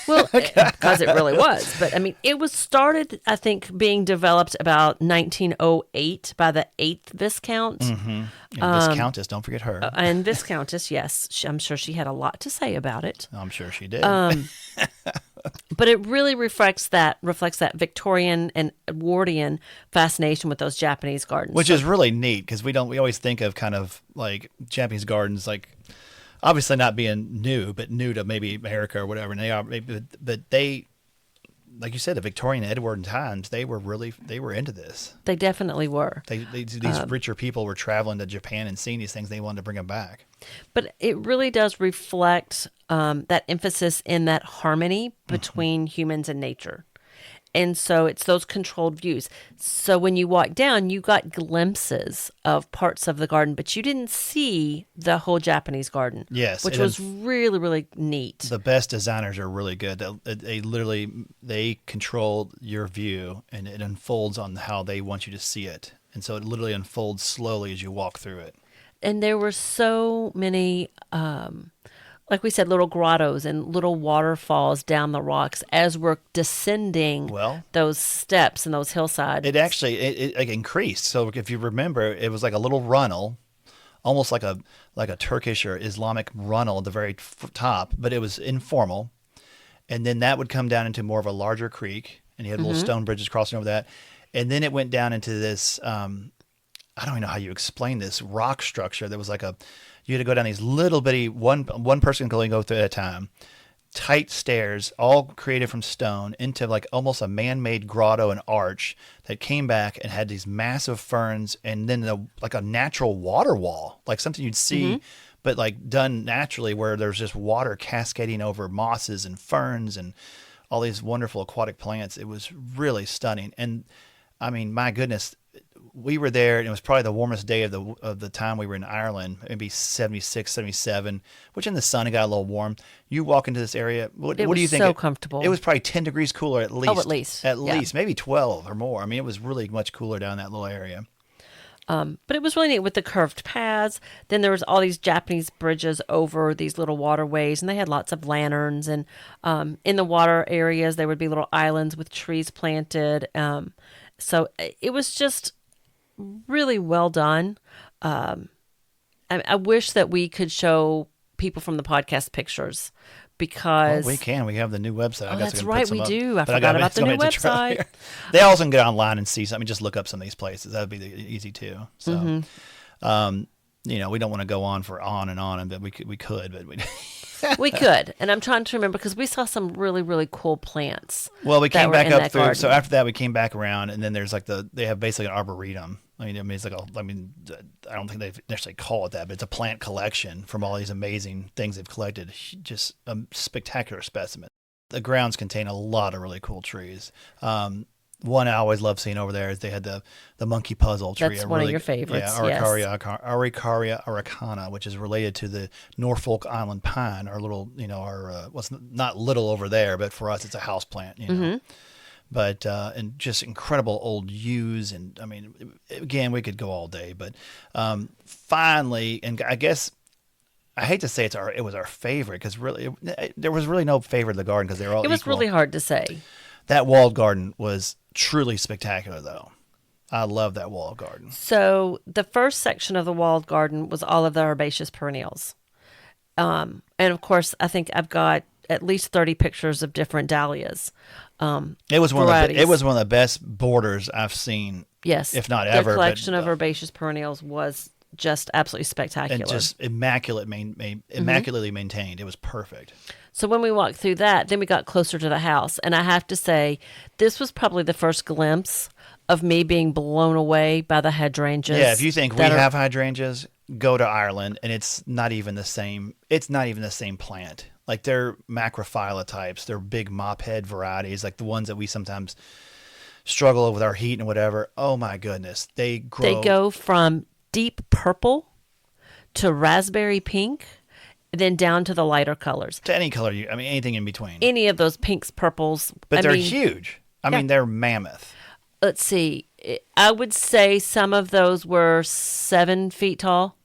[SPEAKER 1] well, because it really was. But I mean, it was started, I think, being developed about 1908 by the 8th Viscount.
[SPEAKER 2] Mm-hmm. And Viscountess, don't forget her.
[SPEAKER 1] And Viscountess, yes. I'm sure she had a lot to say about it.
[SPEAKER 2] I'm sure she did.
[SPEAKER 1] But it really reflects that Victorian and Edwardian fascination with those Japanese gardens.
[SPEAKER 2] Which is really neat, because we always think of kind of like Japanese gardens, like, obviously not being new, but new to maybe America or whatever. And they are, but they, like you said, the Victorian and Edwardian times, they were into this.
[SPEAKER 1] They definitely were.
[SPEAKER 2] These richer people were traveling to Japan and seeing these things. They wanted to bring them back.
[SPEAKER 1] But it really does reflect that emphasis in that harmony between humans and nature. And so it's those controlled views. So when you walk down, you got glimpses of parts of the garden, but you didn't see the whole Japanese garden.
[SPEAKER 2] Yes.
[SPEAKER 1] Which was really, really neat.
[SPEAKER 2] The best designers are really good. They control your view, and it unfolds on how they want you to see it. And so it literally unfolds slowly as you walk through it.
[SPEAKER 1] And there were so many, like we said, little grottos and little waterfalls down the rocks as we're descending those steps and those hillsides.
[SPEAKER 2] It actually it increased. So if you remember, it was like a little runnel, almost like a Turkish or Islamic runnel at the very top, but it was informal. And then that would come down into more of a larger creek, and you had little stone bridges crossing over that. And then it went down into this, I don't even know how you explain this, rock structure. There was you had to go down these little bitty, one person could only go through at a time, tight stairs, all created from stone, into like almost a man-made grotto and arch that came back and had these massive ferns, and then like a natural water wall, like something you'd see, but like done naturally, where there's just water cascading over mosses and ferns and all these wonderful aquatic plants. It was really stunning. And I mean, my goodness, we were there, and it was probably the warmest day of the time we were in Ireland, maybe 76, 77, which in the sun it got a little warm. You walk into this area, what do you think?
[SPEAKER 1] So comfortable.
[SPEAKER 2] It was probably 10 degrees cooler at least.
[SPEAKER 1] Oh, at least.
[SPEAKER 2] At least, maybe 12 or more. I mean, it was really much cooler down that little area.
[SPEAKER 1] But it was really neat with the curved paths. Then there was all these Japanese bridges over these little waterways, and they had lots of lanterns. And in the water areas, there would be little islands with trees planted. So it was just really well done. I wish that we could show people from the podcast pictures, because
[SPEAKER 2] we can. We have the new website.
[SPEAKER 1] Oh, that's right, we do. I forgot about the new website.
[SPEAKER 2] They also can get online and see something. Just look up some of these places. That would be easy too. So, we don't want to go on and on, but we could, but we.
[SPEAKER 1] We could, and I'm trying to remember, because we saw some really, really cool plants.
[SPEAKER 2] Well, we came back up through.
[SPEAKER 1] Garden.
[SPEAKER 2] So after that, we came back around, and then there's they have basically an arboretum. I mean, it's like I don't think they necessarily call it that, but it's a plant collection from all these amazing things they've collected. Just a spectacular specimen. The grounds contain a lot of really cool trees. One I always love seeing over there is they had the monkey puzzle tree.
[SPEAKER 1] That's one of your favorites.
[SPEAKER 2] Yeah, Arboreal araucana, which is related to the Norfolk Island pine, our little, what's not little over there, but for us it's a house plant, But and just incredible old yews, and I mean, again, we could go all day, but finally, and I guess I hate to say it was our favorite, because really there was really no favorite of the garden, because they were all. It was
[SPEAKER 1] equal. Really hard to say.
[SPEAKER 2] That walled garden was truly spectacular, though. I love that walled garden.
[SPEAKER 1] So the first section of the walled garden was all of the herbaceous perennials. And of course, I think I've got at least 30 pictures of different dahlias.
[SPEAKER 2] It was one of the best borders I've seen.
[SPEAKER 1] Yes.
[SPEAKER 2] If not ever.
[SPEAKER 1] The collection of herbaceous perennials was just absolutely spectacular.
[SPEAKER 2] And just immaculately maintained. It was perfect.
[SPEAKER 1] So when we walked through that, then we got closer to the house. And I have to say, this was probably the first glimpse of me being blown away by the hydrangeas.
[SPEAKER 2] Yeah, if you think we have hydrangeas, go to Ireland, and it's not even the same. It's not even the same plant. Like, they're macrophylla types. They're big mop head varieties, like the ones that we sometimes struggle with our heat and whatever. Oh my goodness, they grow.
[SPEAKER 1] They go from deep purple to raspberry pink, then down to the lighter colors.
[SPEAKER 2] To any color, anything in between.
[SPEAKER 1] Any of those pinks, purples.
[SPEAKER 2] But they're huge. I mean, they're mammoth.
[SPEAKER 1] Let's see. I would say some of those were 7 feet tall,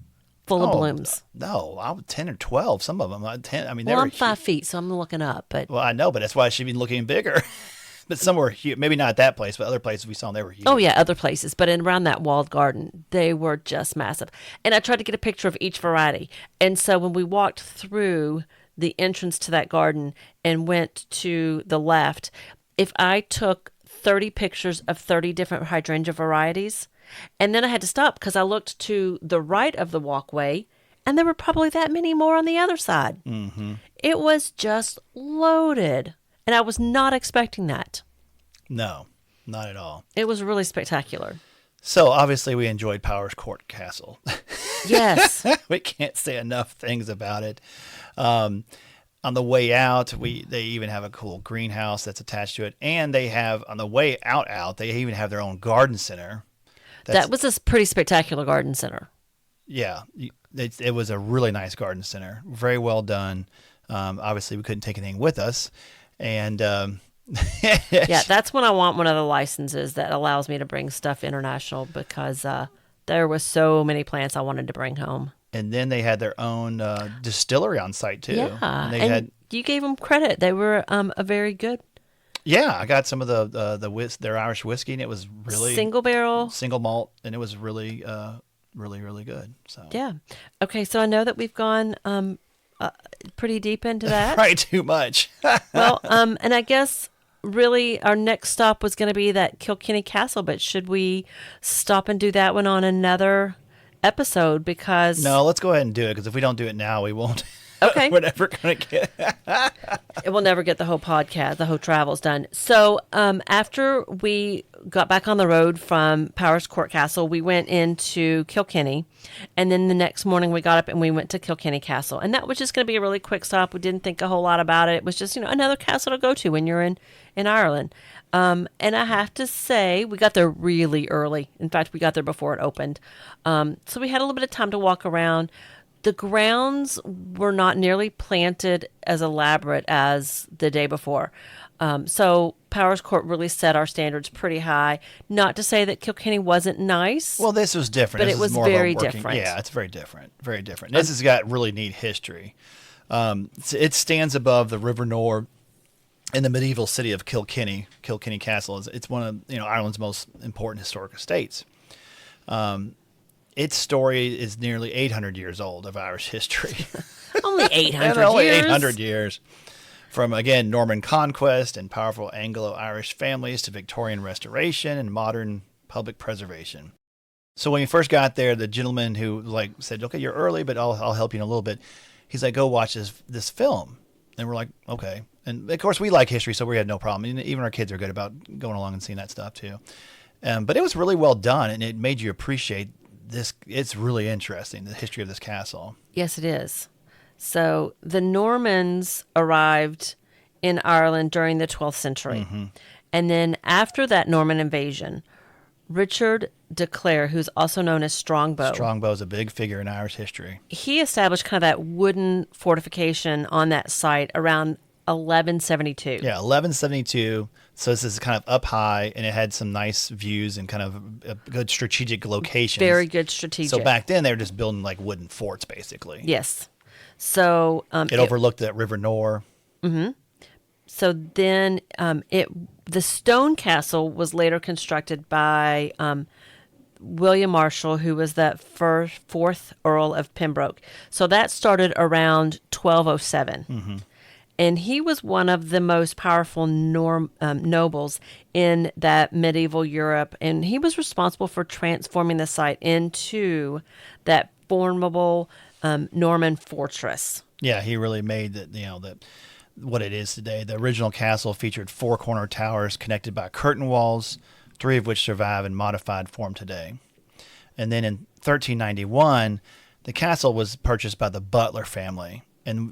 [SPEAKER 1] full of blooms.
[SPEAKER 2] No, I was 10 or 12. Some of them. 10. I mean,
[SPEAKER 1] I'm 5 feet, so I'm looking up. But
[SPEAKER 2] well, I know, but that's why I should be looking bigger. But some were huge. Maybe not at that place, but other places we saw, they were huge.
[SPEAKER 1] Oh, yeah, other places. But around that walled garden, they were just massive. And I tried to get a picture of each variety. And so when we walked through the entrance to that garden and went to the left, if I took 30 pictures of 30 different hydrangea varieties, and then I had to stop because I looked to the right of the walkway, and there were probably that many more on the other side.
[SPEAKER 2] Mm-hmm.
[SPEAKER 1] It was just loaded. And I was not expecting that.
[SPEAKER 2] No, not at all.
[SPEAKER 1] It was really spectacular.
[SPEAKER 2] So obviously we enjoyed Powerscourt Castle.
[SPEAKER 1] Yes.
[SPEAKER 2] We can't say enough things about it. On the way out, they even have a cool greenhouse that's attached to it. And they have, on the way out, they even have their own garden center.
[SPEAKER 1] That was a pretty spectacular garden center.
[SPEAKER 2] Yeah. It was a really nice garden center. Very well done. Obviously, we couldn't take anything with us. And
[SPEAKER 1] yeah, that's when I want one of the licenses that allows me to bring stuff international, because there was so many plants I wanted to bring home. And
[SPEAKER 2] then they had their own distillery on site too.
[SPEAKER 1] Yeah, and you gave them credit; they were a very good.
[SPEAKER 2] Yeah, I got some of their Irish whiskey, and it was really
[SPEAKER 1] single barrel,
[SPEAKER 2] single malt, and it was really really, really good. So
[SPEAKER 1] Yeah. Okay, so I know that we've gone pretty deep into that.
[SPEAKER 2] Probably too much.
[SPEAKER 1] Well, and I guess really our next stop was going to be that Kilkenny Castle, but should we stop and do that one on another episode? Because
[SPEAKER 2] No, let's go ahead and do it, because if we don't do it now, we won't.
[SPEAKER 1] Okay.
[SPEAKER 2] We're never going to get.
[SPEAKER 1] it will never get the whole podcast, the whole travels done. So after we got back on the road from Powerscourt Castle, we went into Kilkenny, and then the next morning we got up and we went to Kilkenny Castle, and that was just going to be a really quick stop. We didn't think a whole lot about it. It was just another castle to go to when you're in Ireland. And I have to say, we got there really early. In fact, we got there before it opened. So we had a little bit of time to walk around. The grounds were not nearly planted as elaborate as the day before. So Powerscourt really set our standards pretty high. Not to say that Kilkenny wasn't nice.
[SPEAKER 2] Well, this was different.
[SPEAKER 1] But
[SPEAKER 2] this
[SPEAKER 1] it was
[SPEAKER 2] more
[SPEAKER 1] very
[SPEAKER 2] of a working,
[SPEAKER 1] different.
[SPEAKER 2] Yeah, it's very different. Very different. This has got really neat history. It stands above the River Nore in the medieval city of Kilkenny. Kilkenny Castle it's one of Ireland's most important historic estates. Its story is nearly 800 years old of Irish history.
[SPEAKER 1] Only 800
[SPEAKER 2] only
[SPEAKER 1] years.
[SPEAKER 2] 800 years. From, again, Norman conquest and powerful Anglo-Irish families to Victorian restoration and modern public preservation. So when we first got there, the gentleman who said, okay, you're early, but I'll help you in a little bit. He's like, go watch this film. And we're like, okay. And, of course, we like history, so we had no problem. Even our kids are good about going along and seeing that stuff, too. But it was really well done, and it made you appreciate this. It's really interesting, the history of this castle.
[SPEAKER 1] Yes, it is. So the Normans arrived in Ireland during the 12th century.
[SPEAKER 2] Mm-hmm.
[SPEAKER 1] And then after that Norman invasion, Richard de Clare, who's also known as Strongbow.
[SPEAKER 2] Strongbow is a big figure in Irish history.
[SPEAKER 1] He established kind of that wooden fortification on that site around 1172.
[SPEAKER 2] Yeah, 1172. So this is kind of up high, and it had some nice views and kind of a good strategic locations.
[SPEAKER 1] Very good strategic.
[SPEAKER 2] So back then, they were just building like wooden forts, basically.
[SPEAKER 1] Yes. So
[SPEAKER 2] it overlooked that River Nore.
[SPEAKER 1] Mm-hmm. So then the stone castle was later constructed by William Marshall, who was the fourth Earl of Pembroke. So that started around 1207.
[SPEAKER 2] Mm-hmm.
[SPEAKER 1] And he was one of the most powerful nobles in that medieval Europe. And he was responsible for transforming the site into that formidable Norman fortress.
[SPEAKER 2] Yeah, he really made that what it is today. The original castle featured 4 corner towers connected by curtain walls, 3 of which survive in modified form today. And then in 1391, the castle was purchased by the Butler family. And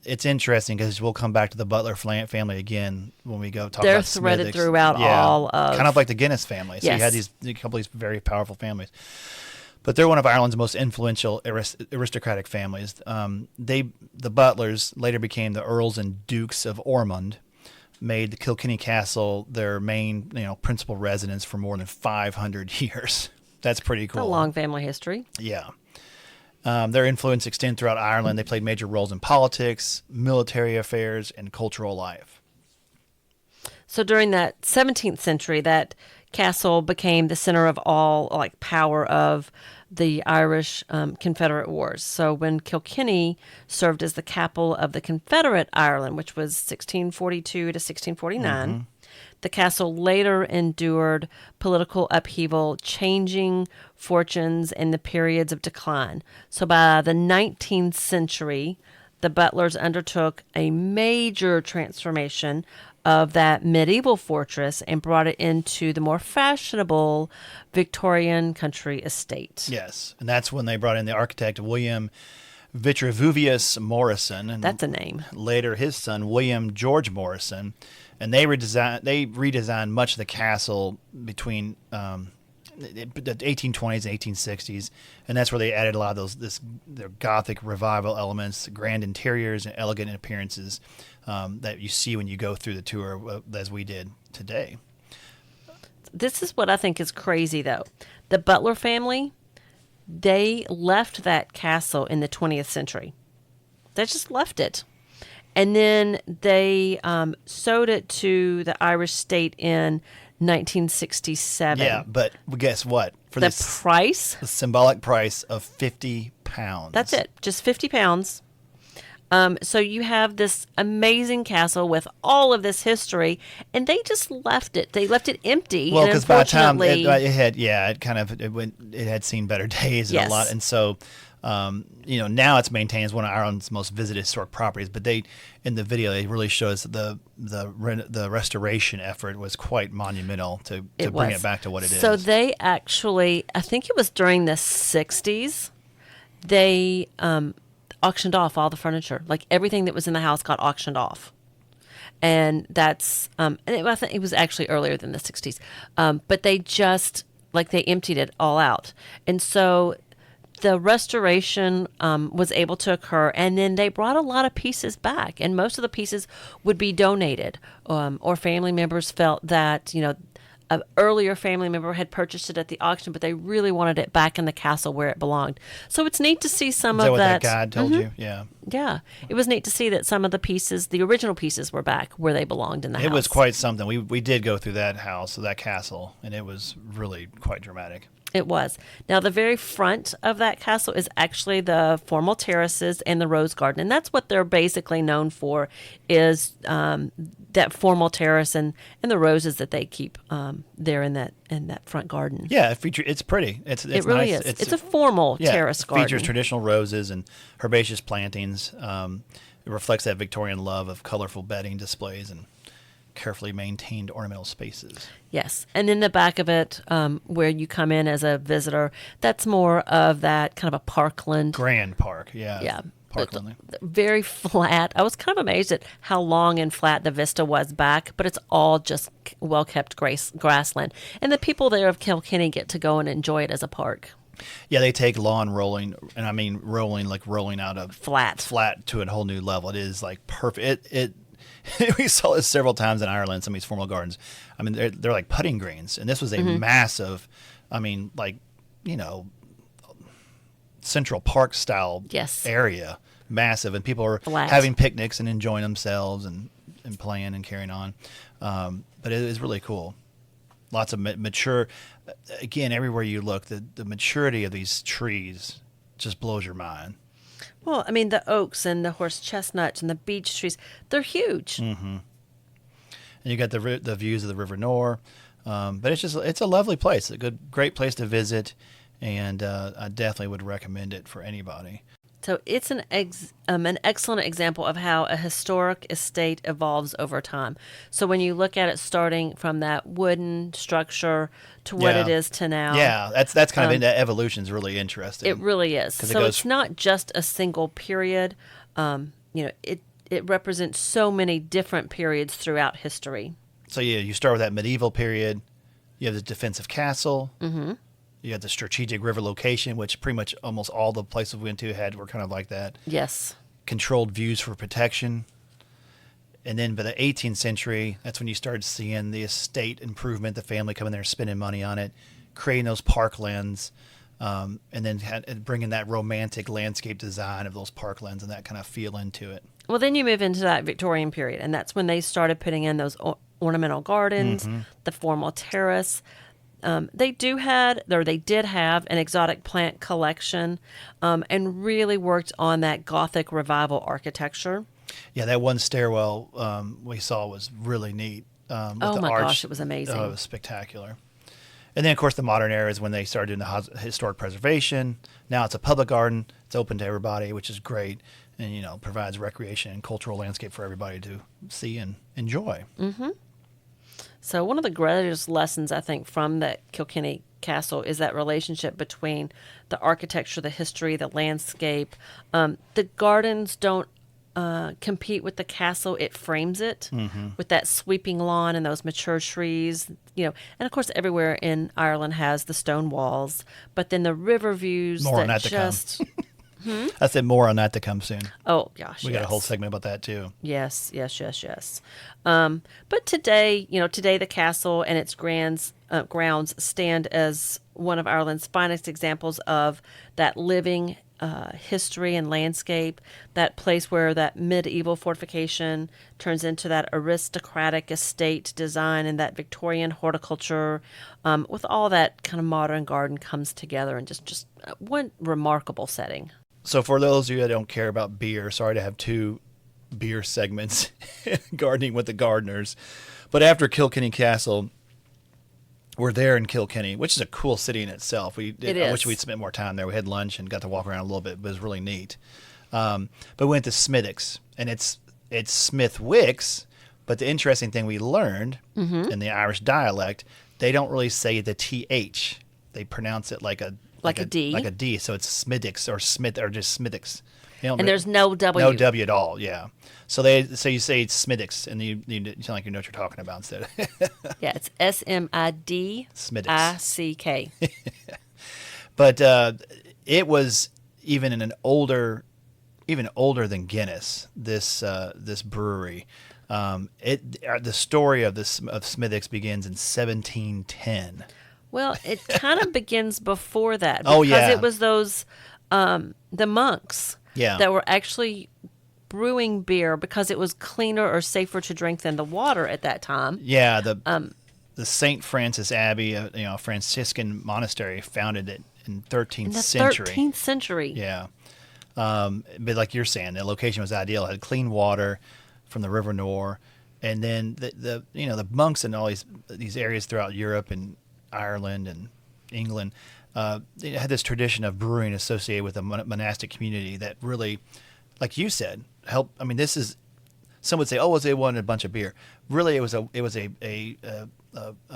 [SPEAKER 2] it's interesting because we'll come back to the Butler family again when we go talk about Smithwick.
[SPEAKER 1] They're threaded throughout all of...
[SPEAKER 2] Kind of like the Guinness family. So
[SPEAKER 1] yes.
[SPEAKER 2] You had a couple of these very powerful families. But they're one of Ireland's most influential aristocratic families. The Butlers later became the Earls and Dukes of Ormond, made the Kilkenny Castle their main, principal residence for more than 500 years. That's pretty cool.
[SPEAKER 1] It's a long family history.
[SPEAKER 2] Yeah. Their influence extended throughout Ireland. They played major roles in politics, military affairs, and cultural life.
[SPEAKER 1] So during that 17th century, that castle became the center of all power of the Irish Confederate Wars. So when Kilkenny served as the capital of the Confederate Ireland, which was 1642 to 1649, mm-hmm. the castle later endured political upheaval, changing fortunes in the periods of decline. So by the 19th century, the Butlers undertook a major transformation of that medieval fortress and brought it into the more fashionable Victorian country estate.
[SPEAKER 2] Yes, and that's when they brought in the architect William Vitruvius Morrison. And
[SPEAKER 1] that's a name.
[SPEAKER 2] Later, his son, William George Morrison. And they redesigned much of the castle between the 1820s and 1860s. And that's where they added a lot of their Gothic revival elements, grand interiors, and elegant appearances that you see when you go through the tour, as we did today.
[SPEAKER 1] This is what I think is crazy, though. The Butler family, they left that castle in the 20th century. They just left it. And then they sold it to the Irish state in 1967.
[SPEAKER 2] Yeah, but guess what? For
[SPEAKER 1] The
[SPEAKER 2] this
[SPEAKER 1] price?
[SPEAKER 2] the symbolic price of £50.
[SPEAKER 1] That's it. Just £50. So you have this amazing castle with all of this history, and they just left it. They left it empty.
[SPEAKER 2] Well,
[SPEAKER 1] and
[SPEAKER 2] because by the time
[SPEAKER 1] unfortunately-
[SPEAKER 2] it had seen better days and
[SPEAKER 1] Yes.
[SPEAKER 2] a lot, and so now it's maintained as one of Ireland's most visited historic properties. But in the video they really show us the restoration effort was quite monumental to bring it back to what it is.
[SPEAKER 1] So they actually, I think it was during the 60s, they auctioned off all the furniture. Like everything that was in the house got auctioned off. And that's, I think it was actually earlier than the 60s. But they just, they emptied it all out. And so the restoration was able to occur, and then they brought a lot of pieces back. And most of the pieces would be donated, or family members felt that, an earlier family member had purchased it at the auction, but they really wanted it back in the castle where it belonged. So it's neat to see some
[SPEAKER 2] Is that
[SPEAKER 1] of
[SPEAKER 2] what
[SPEAKER 1] that.
[SPEAKER 2] that guide told you? Yeah.
[SPEAKER 1] Yeah, it was neat to see that some of the pieces, the original pieces, were back where they belonged in the house.
[SPEAKER 2] It was quite something. We did go through that house, that castle, and it was really quite dramatic.
[SPEAKER 1] It was. Now, the very front of that castle is actually the formal terraces and the rose garden, and that's what they're basically known for, is that formal terrace and the roses that they keep there in that front garden.
[SPEAKER 2] Yeah, it's pretty. It
[SPEAKER 1] really
[SPEAKER 2] nice.
[SPEAKER 1] is. It's a formal terrace garden.
[SPEAKER 2] It features traditional roses and herbaceous plantings. It reflects that Victorian love of colorful bedding displays and carefully maintained ornamental spaces.
[SPEAKER 1] Yes. And in the back of it, where you come in as a visitor, that's more of that kind of a parkland.
[SPEAKER 2] Grand park, yeah.
[SPEAKER 1] Yeah.
[SPEAKER 2] Parkland.
[SPEAKER 1] Very flat. I was kind of amazed at how long and flat the vista was back, but it's all just well-kept grassland. And the people there of Kilkenny get to go and enjoy it as a park.
[SPEAKER 2] Yeah, they take lawn rolling, and I mean rolling, like rolling out of
[SPEAKER 1] Flat
[SPEAKER 2] to a whole new level. It is like perfect. We saw this several times in Ireland, some of these formal gardens. I mean, they're like putting greens, and this was a massive, Central Park style area, massive, and people are having picnics and enjoying themselves and playing and carrying on. But it is really cool. Lots of mature. Again, everywhere you look, the maturity of these trees just blows your mind.
[SPEAKER 1] Well, I mean, the oaks and the horse chestnuts and the beech trees, they're huge.
[SPEAKER 2] Mm-hmm. And you got the views of the River Nore. But it's a lovely place, great place to visit, and I definitely would recommend it for anybody.
[SPEAKER 1] So it's an excellent example of how a historic estate evolves over time. So when you look at it starting from that wooden structure to what it is to now.
[SPEAKER 2] Yeah, that's kind of that evolution is really interesting.
[SPEAKER 1] It really is. So it's not just a single period. It represents so many different periods throughout history.
[SPEAKER 2] So yeah, you start with that medieval period. You have the defensive castle. Mm-hmm. You had the strategic river location, which pretty much almost all the places we went to were kind of like that.
[SPEAKER 1] Yes.
[SPEAKER 2] Controlled views for protection. And then by the 18th century, that's when you started seeing the estate improvement, the family coming there spending money on it, creating those parklands, and then bringing that romantic landscape design of those parklands and that kind of feel into it.
[SPEAKER 1] Well, then you move into that Victorian period, and that's when they started putting in those ornamental gardens, the formal terrace. They did have an exotic plant collection, and really worked on that Gothic revival architecture.
[SPEAKER 2] Yeah, that one stairwell we saw was really neat.
[SPEAKER 1] Oh my gosh, it was amazing.
[SPEAKER 2] Oh, it was spectacular. And then, of course, the modern era is when they started doing the historic preservation. Now it's a public garden. It's open to everybody, which is great, and provides recreation and cultural landscape for everybody to see and enjoy. Mm-hmm.
[SPEAKER 1] So one of the greatest lessons, I think, from the Kilkenny Castle is that relationship between the architecture, the history, the landscape. The gardens don't compete with the castle. It frames it with that sweeping lawn and those mature trees. And, of course, everywhere in Ireland has the stone walls. But then the river views
[SPEAKER 2] More on that to come. I said more on that to come soon.
[SPEAKER 1] Oh, gosh,
[SPEAKER 2] We got a whole segment about that, too.
[SPEAKER 1] Yes. But today the castle and its grounds stand as one of Ireland's finest examples of that living history and landscape, that place where that medieval fortification turns into that aristocratic estate design, and that Victorian horticulture with all that kind of modern garden comes together, and just one remarkable setting.
[SPEAKER 2] So for those of you that don't care about beer, sorry to have two beer segments, gardening with the gardeners. But after Kilkenny Castle, we're there in Kilkenny, which is a cool city in itself. I wish we'd spent more time there. We had lunch and got to walk around a little bit, but it was really neat. But we went to Smithwick's, and it's Smithwick's, but the interesting thing we learned in the Irish dialect, they don't really say the TH. They pronounce it like a
[SPEAKER 1] D.
[SPEAKER 2] Like a D, so it's Smithwick's or Smith or just Smithwick's.
[SPEAKER 1] And there's no W.
[SPEAKER 2] No W at all, yeah. So you say Smithwick's, and you sound like you know what you're talking about instead.
[SPEAKER 1] Yeah, it's SMIDICK.
[SPEAKER 2] But it was even older than Guinness. This brewery. The story of Smithwick's begins in 1710.
[SPEAKER 1] Well, it kind of begins before that.
[SPEAKER 2] Oh, yeah.
[SPEAKER 1] Because it was those the monks.
[SPEAKER 2] Yeah.
[SPEAKER 1] That were actually brewing beer because it was cleaner or safer to drink than the water at that time.
[SPEAKER 2] Yeah, the St. Francis Abbey, Franciscan monastery, founded it in 13th century.
[SPEAKER 1] 13th century.
[SPEAKER 2] Yeah. But like you're saying, the location was ideal. It had clean water from the River Nore, and then the monks in all these areas throughout Europe and Ireland and England, they had this tradition of brewing associated with a monastic community that really, like you said, helped. I mean, some would say, oh, they wanted a bunch of beer. Really, it was a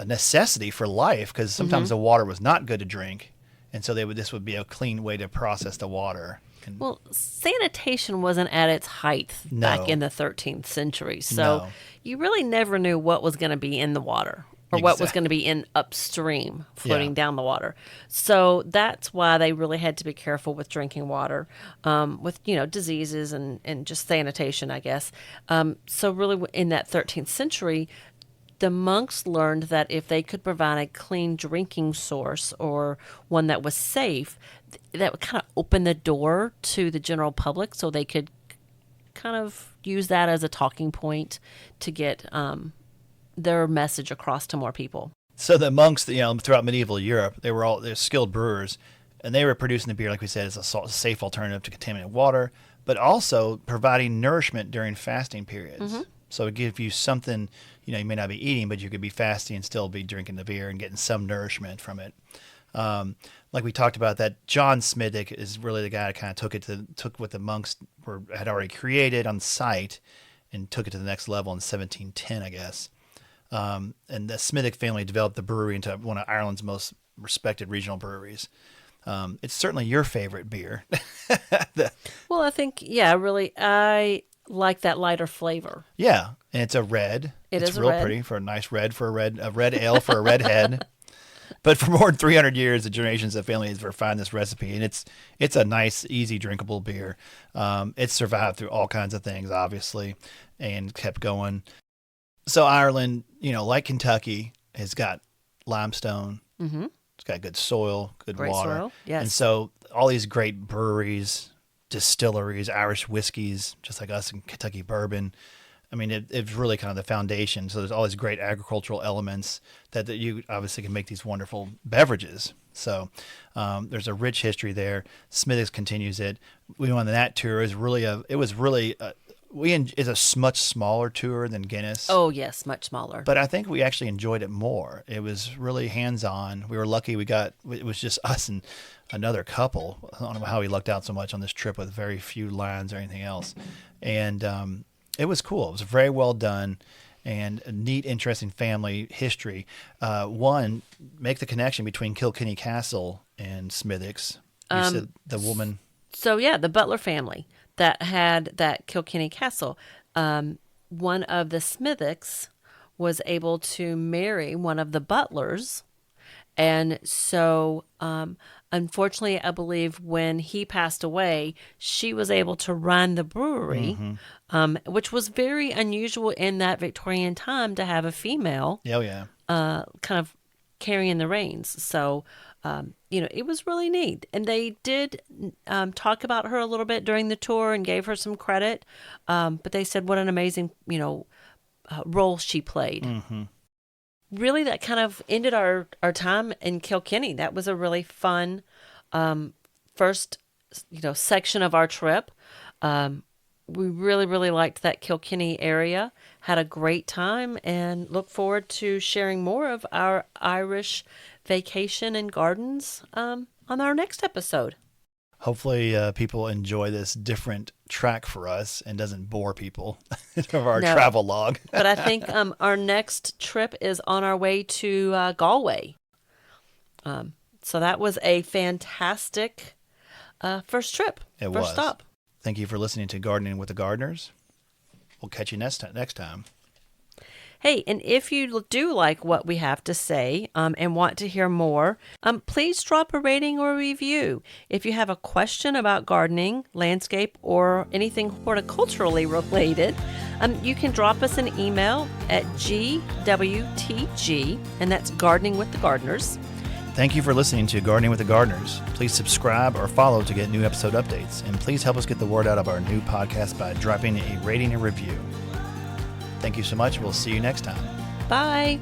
[SPEAKER 2] necessity for life, because sometimes the water was not good to drink, and so this would be a clean way to process the water.
[SPEAKER 1] Well, sanitation wasn't at its height back in the 13th century, so you really never knew what was going to be in the water. Or what was going to be in upstream, floating down the water. So that's why they really had to be careful with drinking water, with diseases and just sanitation, I guess. So really, in that 13th century, the monks learned that if they could provide a clean drinking source, or one that was safe, that would kind of open the door to the general public, so they could kind of use that as a talking point to get their message across to more people.
[SPEAKER 2] So the monks, throughout medieval Europe, they're skilled brewers, and they were producing the beer, like we said, as a safe alternative to contaminated water, but also providing nourishment during fasting periods. So it gives you something, you may not be eating, but you could be fasting and still be drinking the beer and getting some nourishment from it. Like we talked about, that John Smithwick is really the guy that kind of took what the monks had already created on site and took it to the next level in 1710, I guess. And the Smithwick family developed the brewery into one of Ireland's most respected regional breweries. It's certainly your favorite beer.
[SPEAKER 1] Well, I think, really, I like that lighter flavor.
[SPEAKER 2] Yeah, and it's a red. It's real pretty for a nice red, a red ale for a redhead. But for more than 300 years, the generations of families have refined this recipe, and it's a nice, easy, drinkable beer. It's survived through all kinds of things, obviously, and kept going. So Ireland, like Kentucky, has got limestone. It's got good soil, good
[SPEAKER 1] great
[SPEAKER 2] water.
[SPEAKER 1] Soil, yes.
[SPEAKER 2] And so all these great breweries, distilleries, Irish whiskeys, just like us in Kentucky bourbon. I mean, it's really kind of the foundation. So there's all these great agricultural elements that you obviously can make these wonderful beverages. So there's a rich history there. Smithwick's continues it. We went on that tour. It's a much smaller tour than Guinness.
[SPEAKER 1] Oh, yes, much smaller.
[SPEAKER 2] But I think we actually enjoyed it more. It was really hands-on. We were lucky it was just us and another couple. I don't know how we lucked out so much on this trip with very few lines or anything else. And it was cool. It was very well done, and a neat, interesting family history. Make the connection between Kilkenny Castle and Smithwick's. You said the woman.
[SPEAKER 1] So, the Butler family that had that Kilkenny Castle. One of the Smithwicks was able to marry one of the Butlers. And so, unfortunately, I believe when he passed away, she was able to run the brewery, which was very unusual in that Victorian time to have a female
[SPEAKER 2] Oh, yeah.
[SPEAKER 1] kind of carrying the reins. So, it was really neat. And they did talk about her a little bit during the tour and gave her some credit. But they said what an amazing, role she played.
[SPEAKER 2] Mm-hmm.
[SPEAKER 1] Really, that kind of ended our time in Kilkenny. That was a really fun first, section of our trip. We really, really liked that Kilkenny area, had a great time, and look forward to sharing more of our Irish vacation and gardens on our next episode.
[SPEAKER 2] Hopefully people enjoy this different track for us and doesn't bore people of our
[SPEAKER 1] No.
[SPEAKER 2] travel log.
[SPEAKER 1] But I think our next trip is on our way to Galway. So that was a fantastic first trip.
[SPEAKER 2] It
[SPEAKER 1] first
[SPEAKER 2] was.
[SPEAKER 1] stop.
[SPEAKER 2] Thank you for listening to Gardening with the Gardeners. We'll catch you next time.
[SPEAKER 1] Hey, and if you do like what we have to say and want to hear more, please drop a rating or a review. If you have a question about gardening, landscape, or anything horticulturally related, you can drop us an email at GWTG, and that's Gardening with the Gardeners.
[SPEAKER 2] Thank you for listening to Gardening with the Gardeners. Please subscribe or follow to get new episode updates. And please help us get the word out of our new podcast by dropping a rating and review. Thank you so much. We'll see you next time.
[SPEAKER 1] Bye.